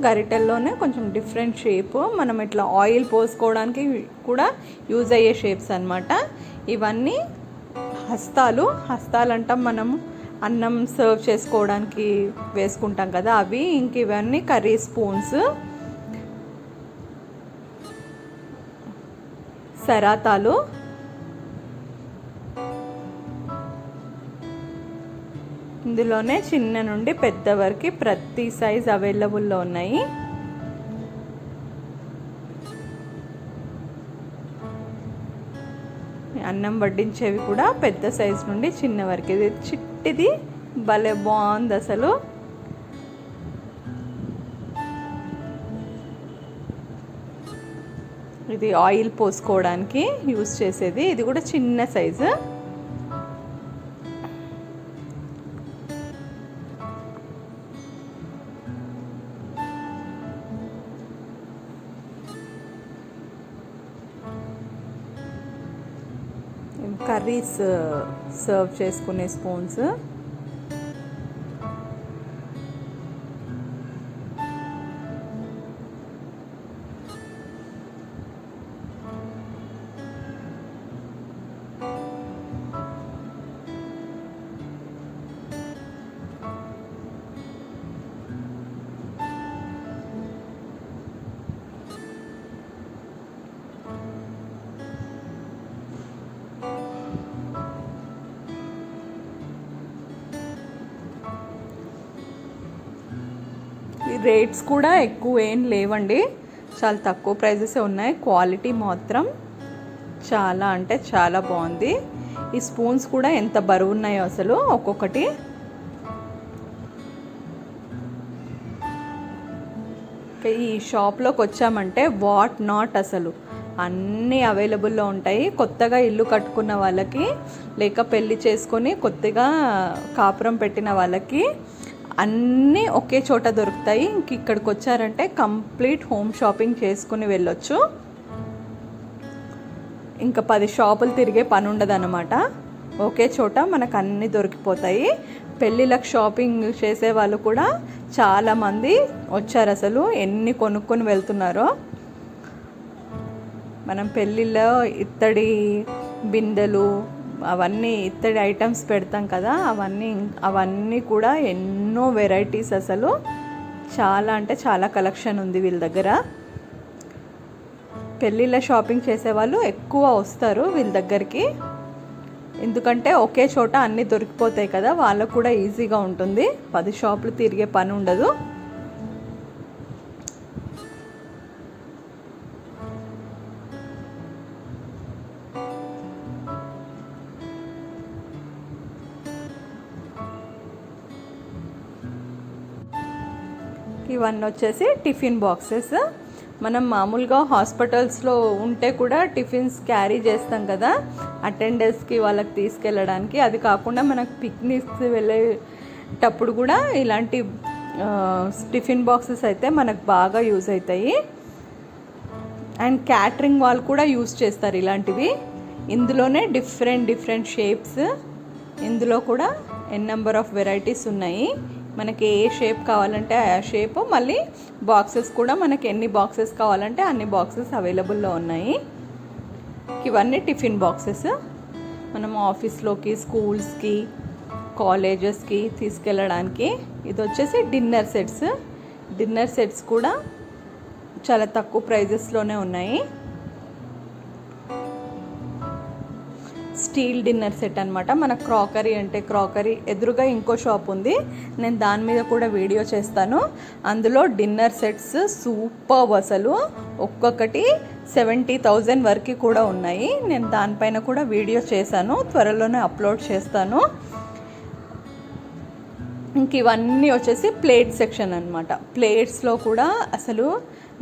గరిటెల్లోనే కొంచెం డిఫరెంట్ షేప్. మనం ఇట్లా ఆయిల్ పోసుకోవడానికి కూడా యూజ్ అయ్యే షేప్స్ అన్నమాట. ఇవన్నీ హస్తాలు అంటాం మనం అన్నం సర్వ్ చేసుకోవడానికి వేసుకుంటాం కదా అవి. ఇంక ఇవన్నీ కర్రీ స్పూన్స్, సరాతాలు, ఇందులోనే చిన్న నుండి పెద్ద వరకు ప్రతి సైజ్ అవైలబుల్లో ఉన్నాయి. అన్నం వడ్డించేవి కూడా పెద్ద సైజ్ నుండి చిన్న వరకు. ఇది చిట్టిది భలే బాగుంది అసలు. ఇది ఆయిల్ పోసుకోవడానికి యూజ్ చేసేది. ఇది కూడా చిన్న సైజు. కర్రీస్ సర్వ్ చేసుకునే స్పూన్స్. రేట్స్ కూడా ఎక్కువ ఏం లేవండి, చాలా తక్కువ ప్రైజెసే ఉన్నాయి. క్వాలిటీ మాత్రం చాలా అంటే చాలా బాగుంది. ఈ స్పూన్స్ కూడా ఎంత బరువు ఉన్నాయో అసలు ఒక్కొక్కటి. ఈ షాప్లోకి వచ్చామంటే వాట్ నాట్ అసలు అన్నీ అవైలబుల్లో ఉంటాయి. కొత్తగా ఇల్లు కట్టుకున్న వాళ్ళకి, లేక పెళ్ళి చేసుకొని కొత్తగా కాపురం పెట్టిన వాళ్ళకి అన్నీ ఒకే చోట దొరుకుతాయి. ఇక్కడికి వచ్చారంటే కంప్లీట్ హోమ్ షాపింగ్ చేసుకుని వెళ్ళొచ్చు. ఇంకా 10 షాపులు తిరిగే పని ఉండదన్నమాట. ఒకే చోట మనకు అన్నీ దొరికిపోతాయి. పెళ్ళిళ్ళకి షాపింగ్ చేసే వాళ్ళు కూడా చాలామంది వచ్చారు. అసలు ఎన్ని కొనుక్కొని వెళ్తున్నారో. మనం పెళ్ళిళ్ళలో ఇత్తడి బిందెలు అవన్నీ ఇత్తడి ఐటమ్స్ పెడతాం కదా, అవన్నీ కూడా ఎన్నో వెరైటీస్. అసలు చాలా అంటే చాలా కలెక్షన్ ఉంది వీళ్ళ దగ్గర. పెళ్ళిళ్ళ షాపింగ్ చేసేవాళ్ళు ఎక్కువ వస్తారు వీళ్ళ దగ్గరికి, ఎందుకంటే ఒకే చోట అన్నీ దొరికిపోతాయి కదా, వాళ్ళకు కూడా ఈజీగా ఉంటుంది. 10 షాపులు తిరిగే పని ఉండదు. ఇవన్నీ వచ్చేసి టిఫిన్ బాక్సెస్. మనం మామూలుగా హాస్పిటల్స్లో ఉంటే కూడా టిఫిన్స్ క్యారీ చేస్తాం కదా అటెండర్స్కి, వాళ్ళకి తీసుకెళ్ళడానికి. అది కాకుండా మనకు పిక్నిక్స్ వెళ్ళేటప్పుడు కూడా ఇలాంటి టిఫిన్ బాక్సెస్ అయితే మనకు బాగా యూజ్ అవుతాయి. అండ్ క్యాటరింగ్ వాళ్ళు కూడా యూజ్ చేస్తారు ఇలాంటివి. ఇందులోనే డిఫరెంట్ షేప్స్. ఇందులో కూడా నెంబర్ ఆఫ్ వెరైటీస్ ఉన్నాయి. మనకి ఏ షేప్ కావాలంటే ఆ షేప్, మళ్ళీ బాక్సెస్ కూడా మనకి ఎన్ని బాక్సెస్ కావాలంటే అన్ని బాక్సెస్ అవైలబుల్లో ఉన్నాయి. ఇవన్నీ టిఫిన్ బాక్సెస్. మనం ఆఫీస్లోకి, స్కూల్స్కి, కాలేజెస్కి తీసుకెళ్ళడానికి. ఇది వచ్చేసి డిన్నర్ సెట్స్. డిన్నర్ సెట్స్ కూడా చాలా తక్కువ ప్రైజెస్లోనే ఉన్నాయి. స్టీల్ డిన్నర్ సెట్ అనమాట. మన క్రాకరీ అంటే క్రాకరీ ఎదురుగా ఇంకో షాప్ ఉంది, నేను దాని మీద కూడా వీడియో చేస్తాను. అందులో డిన్నర్ సెట్స్ సూపర్ అసలు. ఒక్కొక్కటి 70,000 వరకు కూడా ఉన్నాయి. నేను దానిపైన కూడా వీడియో చేశాను, త్వరలోనే అప్లోడ్ చేస్తాను. ఇంక ఇవన్నీ వచ్చేసి ప్లేట్ సెక్షన్ అనమాట. ప్లేట్స్లో కూడా అసలు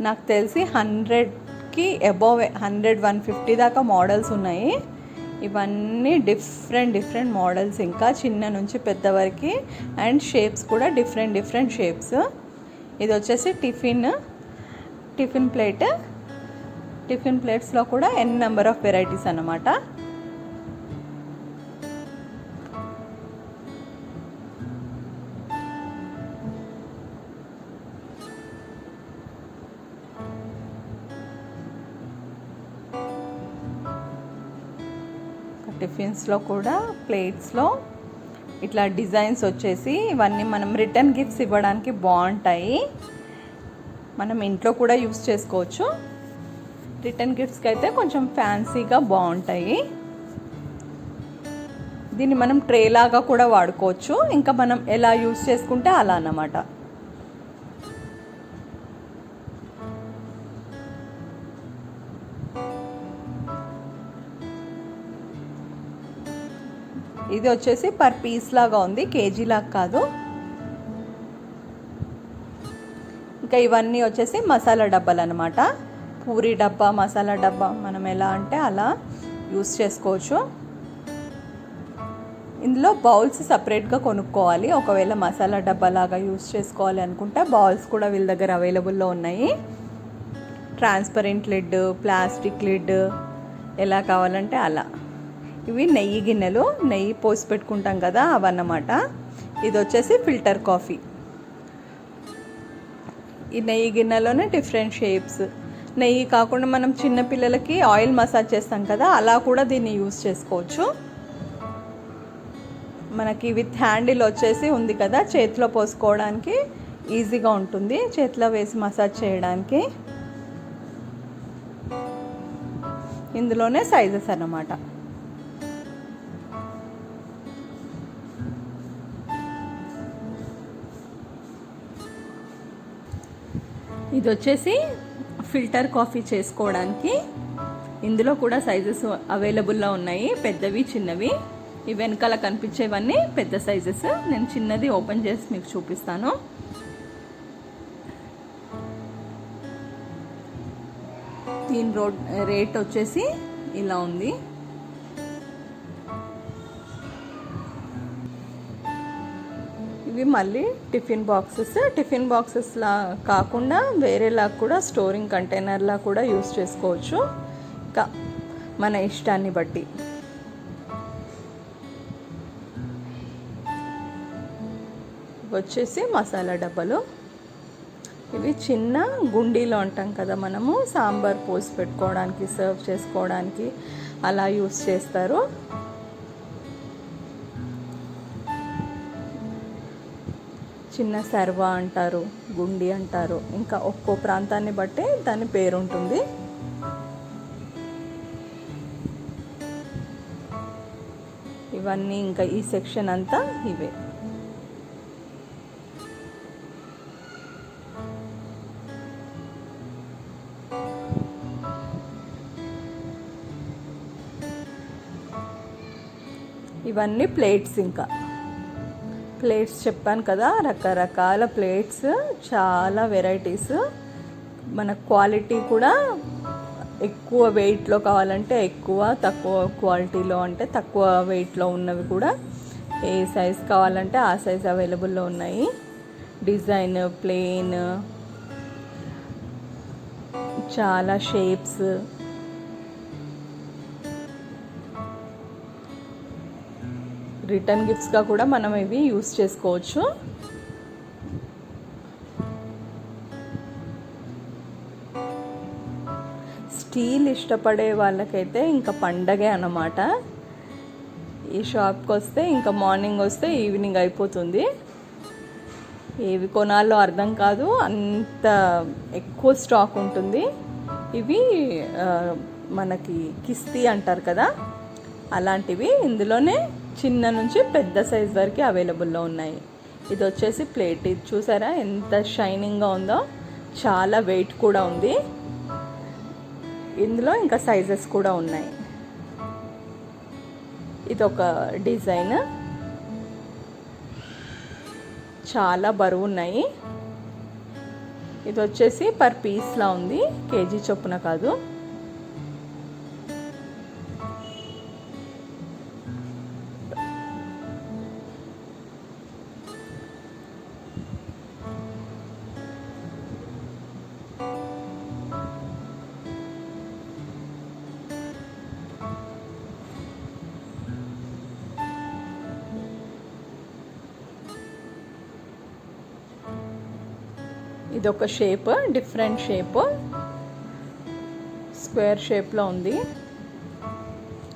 నాకు తెలిసి 100కి అబోవ్ 100-150 దాకా మోడల్స్ ఉన్నాయి. ఇవన్నీ డిఫరెంట్ మోడల్స్, ఇంకా చిన్న నుంచి పెద్ద వరకు. అండ్ షేప్స్ కూడా డిఫరెంట్ షేప్స్. ఇది వచ్చేసి టిఫిన్ ప్లేట్. టిఫిన్ ప్లేట్స్లో కూడా నెంబర్ ఆఫ్ వెరైటీస్ అన్నమాట. టిఫిన్స్లో కూడా ప్లేట్స్లో ఇట్లా డిజైన్స్ వచ్చేసి ఇవన్నీ మనం రిటర్న్ గిఫ్ట్స్ ఇవ్వడానికి బాగుంటాయి. మనం ఇంట్లో కూడా యూస్ చేసుకోవచ్చు. రిటర్న్ గిఫ్ట్స్కి అయితే కొంచెం ఫ్యాన్సీగా బాగుంటాయి. దీన్ని మనం ట్రే లాగా కూడా వాడుకోవచ్చు. ఇంకా మనం ఎలా యూస్ చేసుకుంటే అలా అన్నమాట. ఇది వచ్చేసి పర్ పీస్ లాగా ఉంది, కేజీ లాగా కాదు. ఇంకా ఇవన్నీ వచ్చేసి మసాలా డబ్బాలు అనమాట. పూరి డబ్బా, మసాలా డబ్బా మనం ఎలా అంటే అలా యూస్ చేసుకోవచ్చు. ఇందులో బౌల్స్ సపరేట్గా కొనుక్కోవాలి. ఒకవేళ మసాలా డబ్బా లాగా యూస్ చేసుకోవాలి అనుకుంటే బౌల్స్ కూడా వీళ్ళ దగ్గర అవైలబుల్లో ఉన్నాయి. ట్రాన్స్పరెంట్ లిడ్, ప్లాస్టిక్ లిడ్, ఎలా కావాలంటే అలా. ఇవి నెయ్యి గిన్నెలు, నెయ్యి పోసి పెట్టుకుంటాం కదా అవన్నమాట. ఇది వచ్చేసి ఫిల్టర్ కాఫీ. ఈ నెయ్యి గిన్నెలోనే డిఫరెంట్ షేప్స్. నెయ్యి కాకుండా మనం చిన్నపిల్లలకి ఆయిల్ మసాజ్ చేస్తాం కదా, అలా కూడా దీన్ని యూస్ చేసుకోవచ్చు. మనకి విత్ హ్యాండిల్ వచ్చేసి ఉంది కదా, చేతిలో పోసుకోవడానికి ఈజీగా ఉంటుంది, చేతిలో వేసి మసాజ్ చేయడానికి. ఇందులోనే సైజెస్ అన్నమాట. ఇది వచ్చేసి ఫిల్టర్ కాఫీ చేసుకోవడానికి ఇందులో కూడా సైజెస్ అవైలబుల్లో ఉన్నాయి, పెద్దవి చిన్నవి. ఈ వెనకాల కనిపించేవన్నీ పెద్ద సైజెస్. నేను చిన్నది ఓపెన్ చేసి మీకు చూపిస్తాను. దీని రేట్ వచ్చేసి ఇలా ఉంది. ఇవి మళ్ళీ టిఫిన్ బాక్సెస్లా కాకుండా వేరేలా కూడా స్టోరింగ్ కంటైనర్లా కూడా యూస్ చేసుకోవచ్చు, ఇంకా మన ఇష్టాన్ని బట్టి. వచ్చేసి మసాలా డబ్బాలు. ఇవి చిన్న గుండీలో అంటాం కదా మనము, సాంబార్ పోసి పెట్టుకోవడానికి, సర్వ్ చేసుకోవడానికి అలా యూస్ చేస్తారు. చిన్న సర్వా అంటారు, గుండి అంటారు, ఇంకా ఒక్కో ప్రాంతాన్ని బట్టి దాని పేరు ఉంటుంది. ఇవన్నీ ఇంకా ఈ సెక్షన్ అంతా ఇవే. ఇవన్నీ ప్లేట్స్. ఇంకా ప్లేట్స్ చెప్పాను కదా, రకరకాల ప్లేట్స్, చాలా వెరైటీస్. మన క్వాలిటీ కూడా ఎక్కువ వెయిట్లో కావాలంటే ఎక్కువ, తక్కువ క్వాలిటీలో అంటే తక్కువ వెయిట్లో ఉన్నవి కూడా, ఏ సైజ్ కావాలంటే ఆ సైజ్ అవైలబుల్లో ఉన్నాయి. డిజైన్, ప్లెయిన్, చాలా షేప్స్. రిటర్న్ గిఫ్ట్స్గా కూడా మనం ఇవి యూస్ చేసుకోవచ్చు. స్టీల్ ఇష్టపడే వాళ్ళకైతే ఇంకా పండగే అన్నమాట. ఈ షాప్కి వస్తే ఇంకా మార్నింగ్ వస్తే ఈవినింగ్ అయిపోతుంది. ఏవి కొనాలో అర్థం కాదు, అంత ఎక్కువ స్టాక్ ఉంటుంది. ఇవి మనకి కిస్తీ అంటారు కదా, అలాంటివి ఇందులోనే చిన్న నుంచి పెద్ద సైజ్ వరకు అవైలబుల్లో ఉన్నాయి. ఇది వచ్చేసి ప్లేట్. ఇది చూసారా ఎంత షైనింగ్గా ఉందో, చాలా వెయిట్ కూడా ఉంది. ఇందులో ఇంకా సైజెస్ కూడా ఉన్నాయి. ఇది ఒక డిజైన్, చాలా బరువు ఉన్నాయి. ఇది వచ్చేసి పర్ పీస్లా ఉంది, కేజీ చొప్పున కాదు. ఇది ఒక షేప్, డిఫరెంట్ షేప్, స్క్వేర్ షేప్లో ఉంది.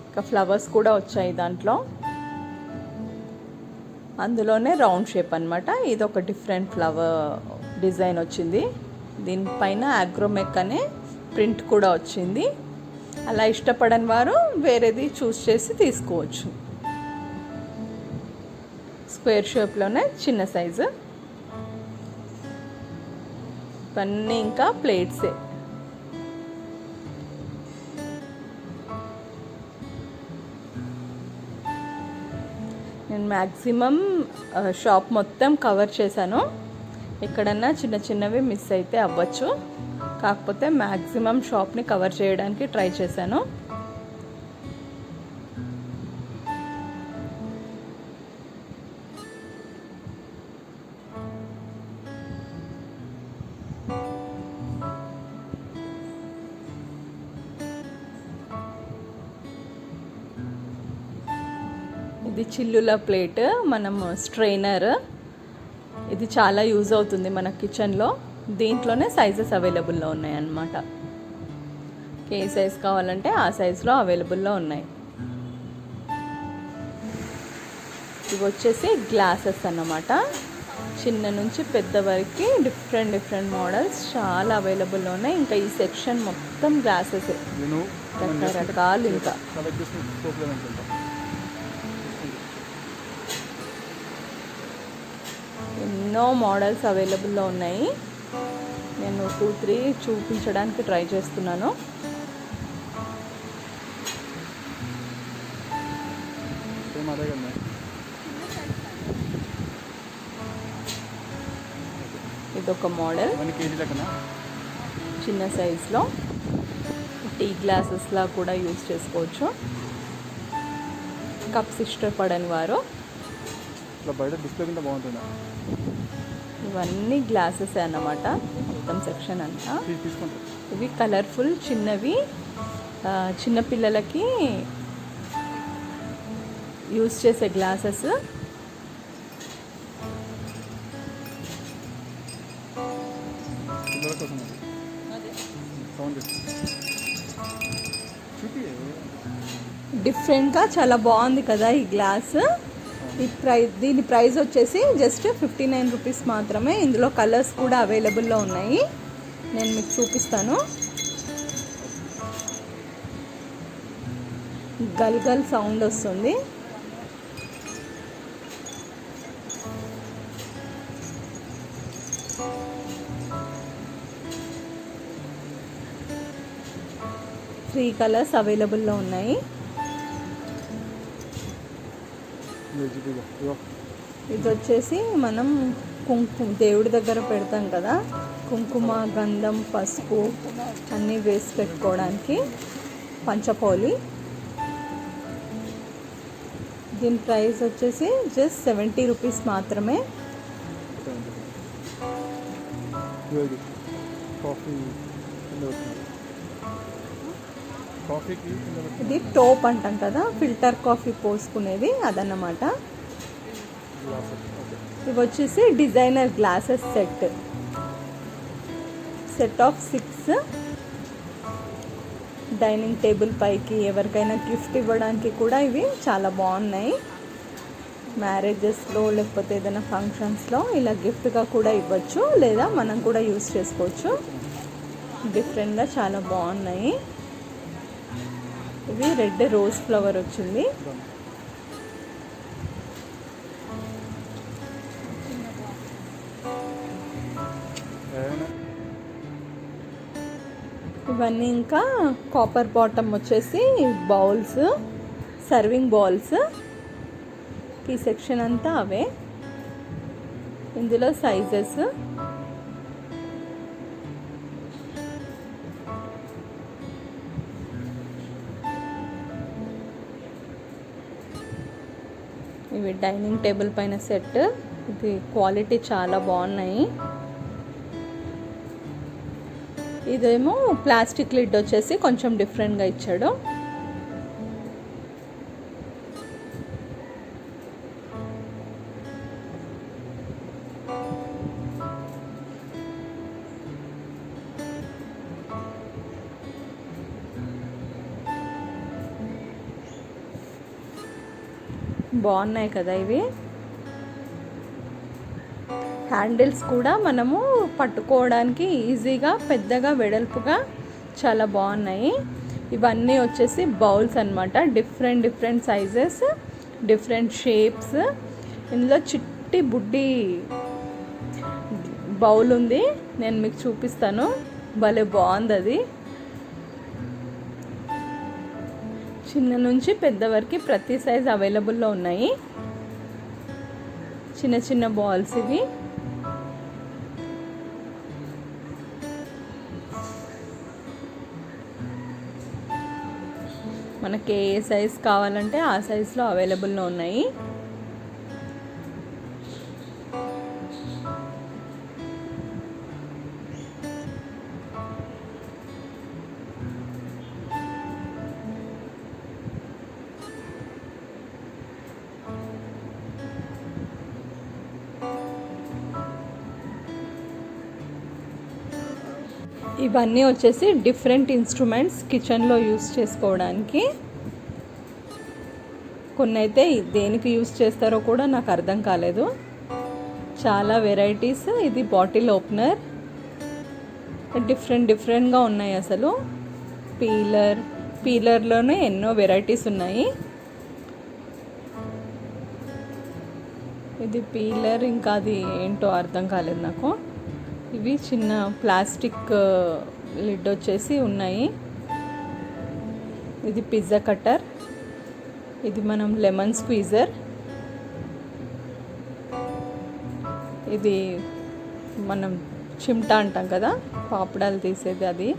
ఇంకా ఫ్లవర్స్ కూడా వచ్చాయి దాంట్లో. అందులోనే రౌండ్ షేప్ అన్నమాట. ఇది ఒక డిఫరెంట్ ఫ్లవర్ డిజైన్ వచ్చింది. దీనిపైన ఆగ్రోమెక్ అనే ప్రింట్ కూడా వచ్చింది. అలా ఇష్టపడని వారు వేరేది చూస్ చేసి తీసుకోవచ్చు. స్క్వేర్ షేప్లోనే చిన్న సైజు. ఇవన్నీ ఇంకా ప్లేట్సే. నేను మ్యాక్సిమం షాప్ మొత్తం కవర్ చేశాను. ఎక్కడన్నా చిన్న చిన్నవి మిస్ అయితే అవ్వచ్చు, కాకపోతే మ్యాక్సిమం షాప్ని కవర్ చేయడానికి ట్రై చేశాను. ఇది చిల్లుల ప్లేట్, మనం స్ట్రైనర్. ఇది చాలా యూజ్ అవుతుంది మన కిచెన్లో. దీంట్లోనే సైజెస్ అవైలబుల్లో ఉన్నాయి అన్నమాట. ఏ సైజ్ కావాలంటే ఆ సైజులో అవైలబుల్లో ఉన్నాయి. ఇవి వచ్చేసి గ్లాసెస్ అన్నమాట. చిన్న నుంచి పెద్ద వరకు డిఫరెంట్ మోడల్స్ చాలా అవైలబుల్లో ఉన్నాయి. ఇంకా ఈ సెక్షన్ మొత్తం గ్లాసెస్ రకరకాలు. ఇంకా ఎన్నో మోడల్స్ అవైలబుల్లో ఉన్నాయి. నేను 2-3 చూపించడానికి ట్రై చేస్తున్నాను. ఇదొక మోడల్ చిన్న సైజులో టీ గ్లాసెస్లా కూడా యూజ్ చేసుకోవచ్చు. కప్స్ ఇష్టపడని వారు బయట డిస్ప్లే కింద బాగుంటుంది. ఇవన్నీ గ్లాసెస్ అన్నమాట, మొత్తం సెక్షన్ అంతా. ఇవి కలర్ఫుల్ చిన్నవి, చిన్నపిల్లలకి యూజ్ చేసే గ్లాసెస్. డిఫరెంట్గా చాలా బాగుంది కదా ఈ గ్లాస్. దీని ప్రైస్ వచ్చేసి జస్ట్ 59 రూపీస్ మాత్రమే. ఇందులో కలర్స్ కూడా అవైలబుల్లో ఉన్నాయి, నేను మీకు చూపిస్తాను. గల్ గల్ సౌండ్ వస్తుంది. త్రీ కలర్స్ అవైలబుల్లో ఉన్నాయి. ఇది వచ్చేసి మనం దేవుడి దగ్గర పెడతాం కదా, కుంకుమ, గంధం, పసుపు అన్నీ వేసి పెట్టుకోవడానికి పంచపోలి. దీని ప్రైస్ వచ్చేసి జస్ట్ 70 రూపీస్ మాత్రమే. ఇది టోప్ అంటాం కదా, ఫిల్టర్ కాఫీ పోసుకునేది, అదన్నమాట. ఇవి వచ్చేసి designer glasses set of 6 dining table పైకి ఎవరికైనా గిఫ్ట్ ఇవ్వడానికి కూడా ఇవి చాలా బాగున్నాయి. మ్యారేజెస్లో లేకపోతే ఏదైనా ఫంక్షన్స్లో ఇలా గిఫ్ట్గా కూడా ఇవ్వచ్చు, లేదా మనం కూడా యూస్ చేసుకోవచ్చు. డిఫరెంట్గా చాలా బాగున్నాయి. ఇవి రెడ్ రోజ్ ఫ్లవర్ వచ్చింది. ఇవన్నీ ఇంకా కాపర్ బాటమ్ వచ్చేసి బౌల్స్, సర్వింగ్ బౌల్స్. ఈ సెక్షన్ అంతా అవే. ఇందులో సైజెస్ ఇవి డైనింగ్ టేబుల్ పైన సెట్. ఇది క్వాలిటీ చాలా బాగున్నాయి. ఇదేమో ప్లాస్టిక్ లిడ్ వచ్చేసి కొంచెం డిఫరెంట్గా ఇచ్చాడు. బాగున్నాయి కదా ఇవి. హ్యాండిల్స్ కూడా మనము పట్టుకోవడానికి ఈజీగా, పెద్దగా, వెడల్పుగా చాలా బాగున్నాయి. ఇవన్నీ వచ్చేసి బౌల్స్ అన్నమాట. Different sizes, different shapes. ఇందులో చిట్టి బుడ్డి బౌల్ ఉంది, నేను మీకు చూపిస్తాను. భలే బాగుంది అది. చిన్న నుంచి పెద్ద వరకు ప్రతి సైజ్ అవైలబుల్లో ఉన్నాయి. చిన్న చిన్న బాల్స్ ఇవి. మనకి ఏ సైజ్ కావాలంటే ఆ సైజులో అవైలబుల్లో ఉన్నాయి. ఇవన్నీ వచ్చేసి డిఫరెంట్ ఇన్స్ట్రుమెంట్స్ కిచెన్లో యూస్ చేసుకోవడానికి. కొన్ని అయితే దేనికి యూస్ చేస్తారో కూడా నాకు అర్థం కాలేదు. చాలా వెరైటీస్. ఇది బాటిల్ ఓపెనర్. డిఫరెంట్గా ఉన్నాయి అసలు. పీలర్లోనే ఎన్నో వెరైటీస్ ఉన్నాయి. ఇది పీలర్, ఇంకా అది ఏంటో అర్థం కాలేదు నాకు. ఇవి చిన్న ప్లాస్టిక్ లిడ్ వచ్చేసి ఉన్నాయి. ఇది పిజ్జా కట్టర్. ఇది మనం లెమన్ స్క్వీజర్. ఇది మనం చిమ్టా అంటాం కదా, పాపడాలు తీసేది అది.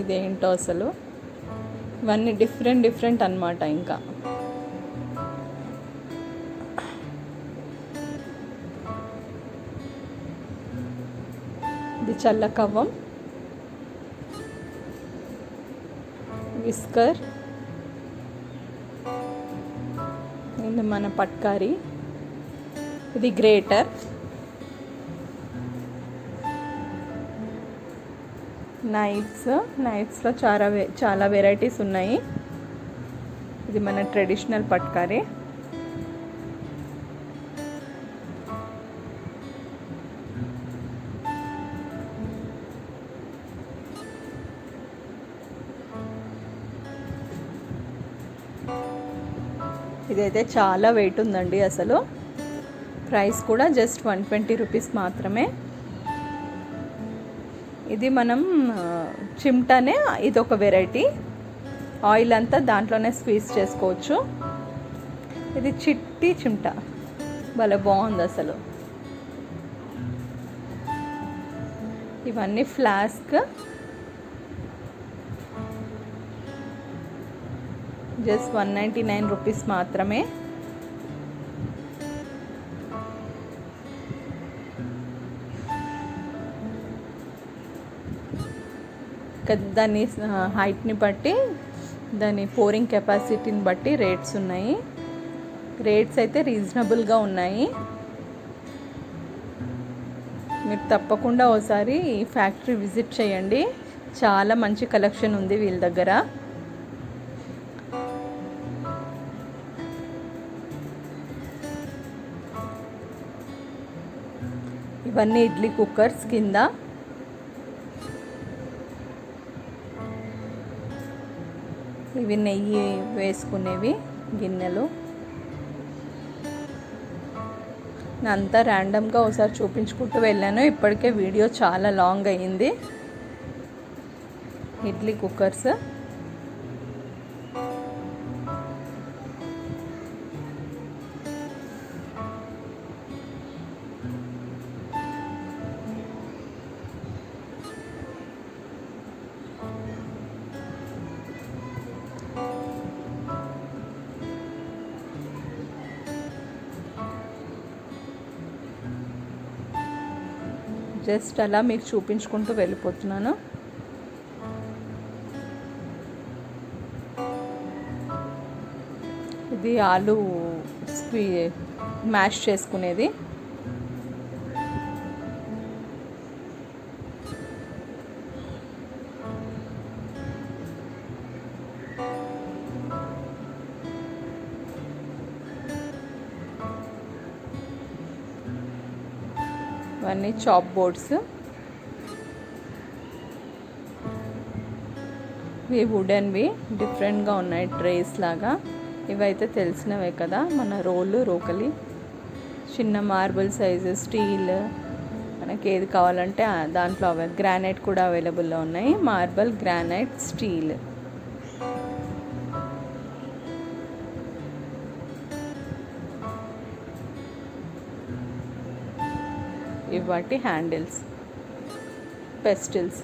ఇదేంటో అసలు, ఇవన్నీ డిఫరెంట్ అన్నమాట. ఇంకా ఇది చల్లకవ్వం, విస్కర్, ఇది మన పట్కారి, ఇది గ్రేటర్, నైఫ్స్లో చాలా వెరైటీస్ ఉన్నాయి. ఇది మన ట్రెడిషనల్ పట్కారి. ఇదైతే చాలా వెయిట్ ఉందండి అసలు. ప్రైస్ కూడా జస్ట్ 120 రూపీస్ మాత్రమే. ఇది మనం చిమ్టానే, ఇది ఒక వెరైటీ. ఆయిల్ అంతా దాంట్లోనే స్క్వీజ్ చేసుకోవచ్చు. ఇది చిట్టి చిమ్టా, భలే బాగుంది అసలు. ఇవన్నీ ఫ్లాస్క్, జస్ట్ 199 రూపీస్ మాత్రమే. దాని హైట్ని బట్టి, దాని పోరింగ్ కెపాసిటీని బట్టి రేట్స్ ఉన్నాయి. రేట్స్ అయితే రీజనబుల్గా ఉన్నాయి. మీరు తప్పకుండా ఒకసారి ఈ ఫ్యాక్టరీ విజిట్ చేయండి. చాలా మంచి కలెక్షన్ ఉంది వీళ్ళ దగ్గర. ఇవన్నీ ఇడ్లీ కుక్కర్స్ కింద. ఇవి నెయ్యి వేసుకునేవి గిన్నెలు. అంతా ర్యాండమ్గా ఒకసారి చూపించుకుంటూ వెళ్ళాను. ఇప్పటికే వీడియో చాలా లాంగ్ అయ్యింది. ఇడ్లీ కుక్కర్స్, జస్ట్ అలా మీకు చూపించుకుంటూ వెళ్ళిపోతున్నాను. ఇది ఆలు మ్యాష్ చేసుకునేది. ఇవన్నీ చాప్ బోర్డ్స్. ఇవి వుడెన్వి, డిఫరెంట్గా ఉన్నాయి, ట్రేస్ లాగా. ఇవైతే తెలిసినవే కదా, మన రోకలి. చిన్న మార్బుల్ సైజు, స్టీల్, మనకి ఏది కావాలంటే దాంట్లో గ్రానైట్ కూడా అవైలబుల్లో ఉన్నాయి. Marble, granite, steel. ఇవాటి handles, pestles.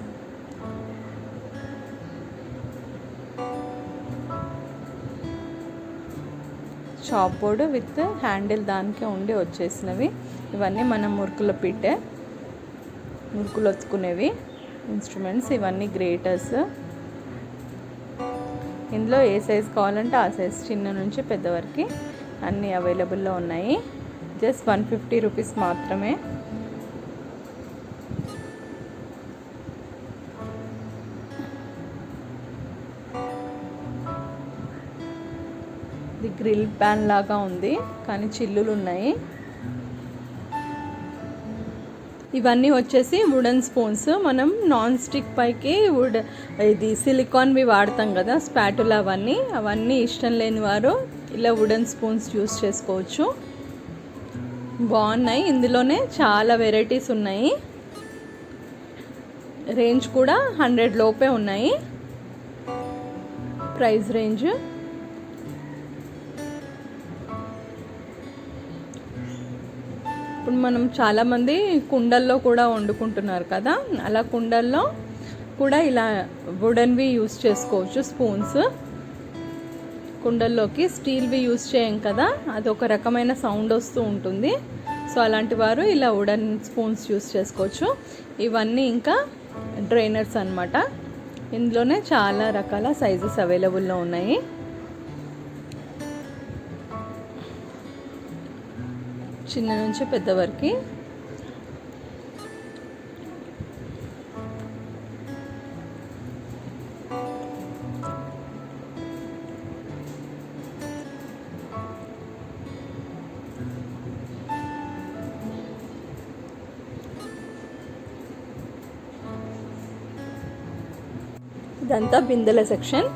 Chop board with handle దానికే ఉండి వచ్చేసినవి. ఇవన్నీ మనం మురుకుల పిట్టే, మురుకులు వచ్చుకునేవి ఇన్స్ట్రుమెంట్స్. ఇవన్నీ గ్రేటర్స్. ఇందులో ఏ సైజ్ కావాలంటే ఆ సైజ్, చిన్న నుంచి పెద్ద వరకు అన్నీ అవైలబుల్లో ఉన్నాయి. జస్ట్ 150 రూపీస్ మాత్రమే. ఇది గ్రిల్ ప్యాన్ లాగా ఉంది, కానీ చిల్లులు ఉన్నాయి. ఇవన్నీ వచ్చేసి వుడెన్ స్పూన్స్. మనం నాన్ స్టిక్ పైకి ఇది సిలికాన్వి వాడతాం కదా, స్పాటులా. అవన్నీ ఇష్టం లేని వారు ఇలా వుడెన్ స్పూన్స్ యూస్ చేసుకోవచ్చు. బాగున్నాయి. ఇందులోనే చాలా వెరైటీస్ ఉన్నాయి. రేంజ్ కూడా 100 లోపే ఉన్నాయి. Price range. ఇప్పుడు మనం చాలామంది కుండల్లో కూడా వండుకుంటున్నారు కదా, అలా కుండల్లో కూడా ఇలా వుడెన్వి యూస్ చేసుకోవచ్చు. స్పూన్స్ కుండల్లోకి స్టీల్వి యూస్ చేయం కదా, అది ఒక రకమైన సౌండ్ వస్తూ ఉంటుంది. సో అలాంటి వారు ఇలా వుడెన్ స్పూన్స్ యూస్ చేసుకోవచ్చు. ఇవన్నీ ఇంకా డ్రైనర్స్ అన్నమాట. ఇందులోనే చాలా రకాల సైజెస్ అవైలబుల్లో ఉన్నాయి. చిన్న నుంచి పెద్ద వరకు. ఇదంతా బిందెల సెక్షన్.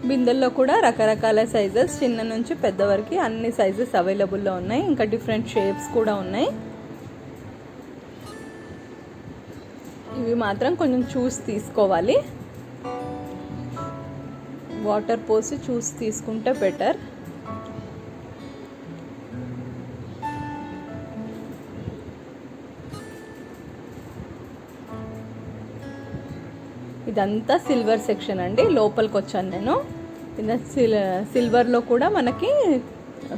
బిందెల్లో కూడా రకరకాల సైజెస్, చిన్న నుంచి పెద్ద వరకు అన్ని సైజెస్ అవైలబుల్లో ఉన్నాయి. ఇంకా డిఫరెంట్ షేప్స్ కూడా ఉన్నాయి. ఇవి మాత్రం కొంచెం చూసి తీసుకోవాలి, వాటర్ పోసి చూసి తీసుకుంటే బెటర్. ఇదంతా సిల్వర్ సెక్షన్ అండి. లోపలికి వచ్చాను నేను. ఇది సిల్వర్లో కూడా మనకి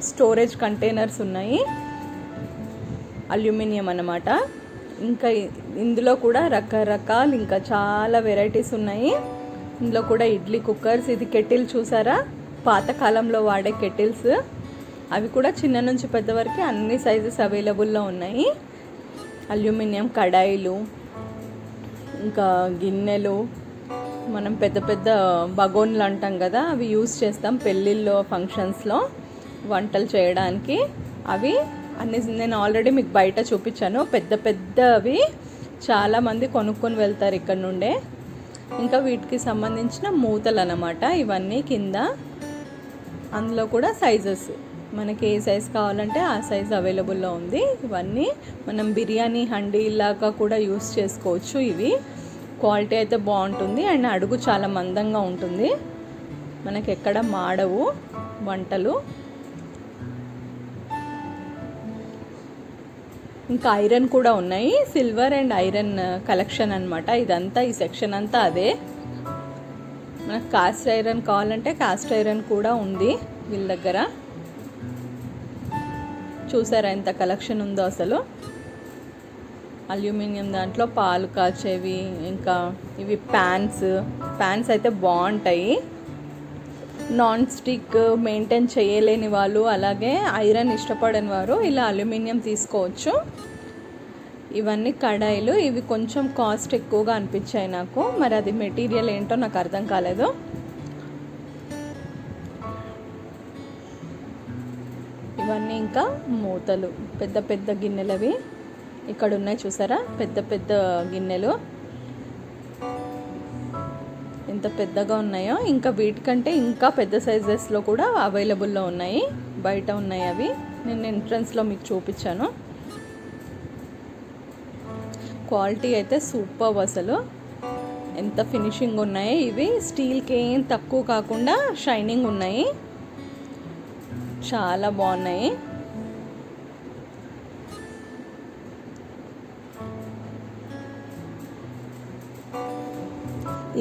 స్టోరేజ్ కంటైనర్స్ ఉన్నాయి, అల్యూమినియం అన్నమాట. ఇంకా ఇందులో కూడా రకరకాలు ఇంకా చాలా వెరైటీస్ ఉన్నాయి. ఇందులో కూడా ఇడ్లీ కుక్కర్స్, ఇది కెటిల్ చూసారా, పాతకాలంలో వాడే కెటిల్స్. అవి కూడా చిన్న నుంచి పెద్ద వరకు అన్ని సైజెస్ అవైలబుల్లో ఉన్నాయి. అల్యూమినియం కడాయిలు, ఇంకా గిన్నెలు, మనం పెద్ద పెద్ద బగోన్లు అంటాం కదా, అవి యూస్ చేస్తాం పెళ్ళిళ్ళలో, ఫంక్షన్స్లో వంటలు చేయడానికి. అవి అన్ని నేను ఆల్రెడీ మీకు బయట చూపించాను. పెద్ద పెద్దవి చాలామంది కొనుక్కొని వెళ్తారు ఇక్కడ నుండే. ఇంకా వీటికి సంబంధించిన మూతలు అన్నమాట ఇవన్నీ కింద. అందులో కూడా సైజెస్, మనకి ఏ సైజ్ కావాలంటే ఆ సైజ్ అవైలబుల్లో ఉంది. ఇవన్నీ మనం బిర్యానీ హండీ లాగా కూడా యూస్ చేసుకోవచ్చు. ఇవి క్వాలిటీ అయితే బాగుంటుంది అండ్ అడుగు చాలా మందంగా ఉంటుంది, మనకి ఎక్కడ మాడవు వంటలు. ఇంకా ఐరన్ కూడా ఉన్నాయి, సిల్వర్ అండ్ ఐరన్ కలెక్షన్ అన్నమాట. ఇదంతా ఈ సెక్షన్ అంతా అదే. మనకు కాస్ట్ ఐరన్ కావాలంటే కాస్ట్ ఐరన్ కూడా ఉంది వీళ్ళ దగ్గర. చూసారా ఎంత కలెక్షన్ ఉందో అసలు. అల్యూమినియం దాంట్లో పాలు కాచేవి, ఇంకా ఇవి ప్యాన్స్ అయితే బాగుంటాయి. నాన్ స్టిక్ మెయింటైన్ చేయలేని వాళ్ళు, అలాగే ఐరన్ ఇష్టపడని వారు ఇలా అల్యూమినియం తీసుకోవచ్చు. ఇవన్నీ కడాయిలు. ఇవి కొంచెం కాస్ట్ ఎక్కువగా అనిపించాయి నాకు, మరి అది మెటీరియల్ ఏంటో నాకు అర్థం కాలేదు. ఇవన్నీ ఇంకా మూతలు, పెద్ద పెద్ద గిన్నెలవి ఇక్కడ ఉన్నాయి చూసారా, పెద్ద పెద్ద గిన్నెలు ఎంత పెద్దగా ఉన్నాయో. ఇంకా వీటికంటే ఇంకా పెద్ద సైజెస్లో కూడా అవైలబుల్లో ఉన్నాయి, బయట ఉన్నాయి. అవి నేను ఎంట్రన్స్లో మీకు చూపించాను. క్వాలిటీ అయితే సూపర్ అసలు, ఎంత ఫినిషింగ్ ఉన్నాయి. ఇవి స్టీల్కి ఏం తక్కువ కాకుండా షైనింగ్ ఉన్నాయి, చాలా బాగున్నాయి.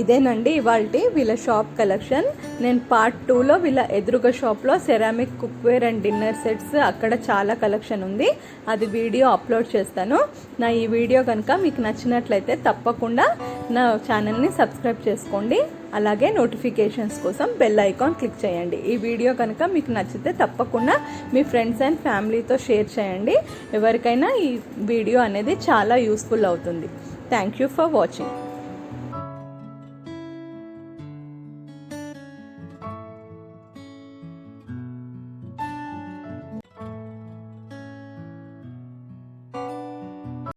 ఇదేనండి ఇవాల్టి వీళ్ళ షాప్ కలెక్షన్. నేను పార్ట్ 2లో వీళ్ళ ఎదురుగా షాప్లో ceramic cookware and dinner sets, అక్కడ చాలా కలెక్షన్ ఉంది, అది వీడియో అప్లోడ్ చేస్తాను. నా ఈ వీడియో కనుక మీకు నచ్చినట్లయితే తప్పకుండా నా ఛానల్ని సబ్స్క్రైబ్ చేసుకోండి, అలాగే నోటిఫికేషన్స్ కోసం బెల్ ఐకాన్ క్లిక్ చేయండి. ఈ వీడియో కనుక మీకు నచ్చితే తప్పకుండా మీ ఫ్రెండ్స్ అండ్ ఫ్యామిలీతో షేర్ చేయండి. ఎవరికైనా ఈ వీడియో అనేది చాలా యూస్ఫుల్ అవుతుంది. Thank you for watching.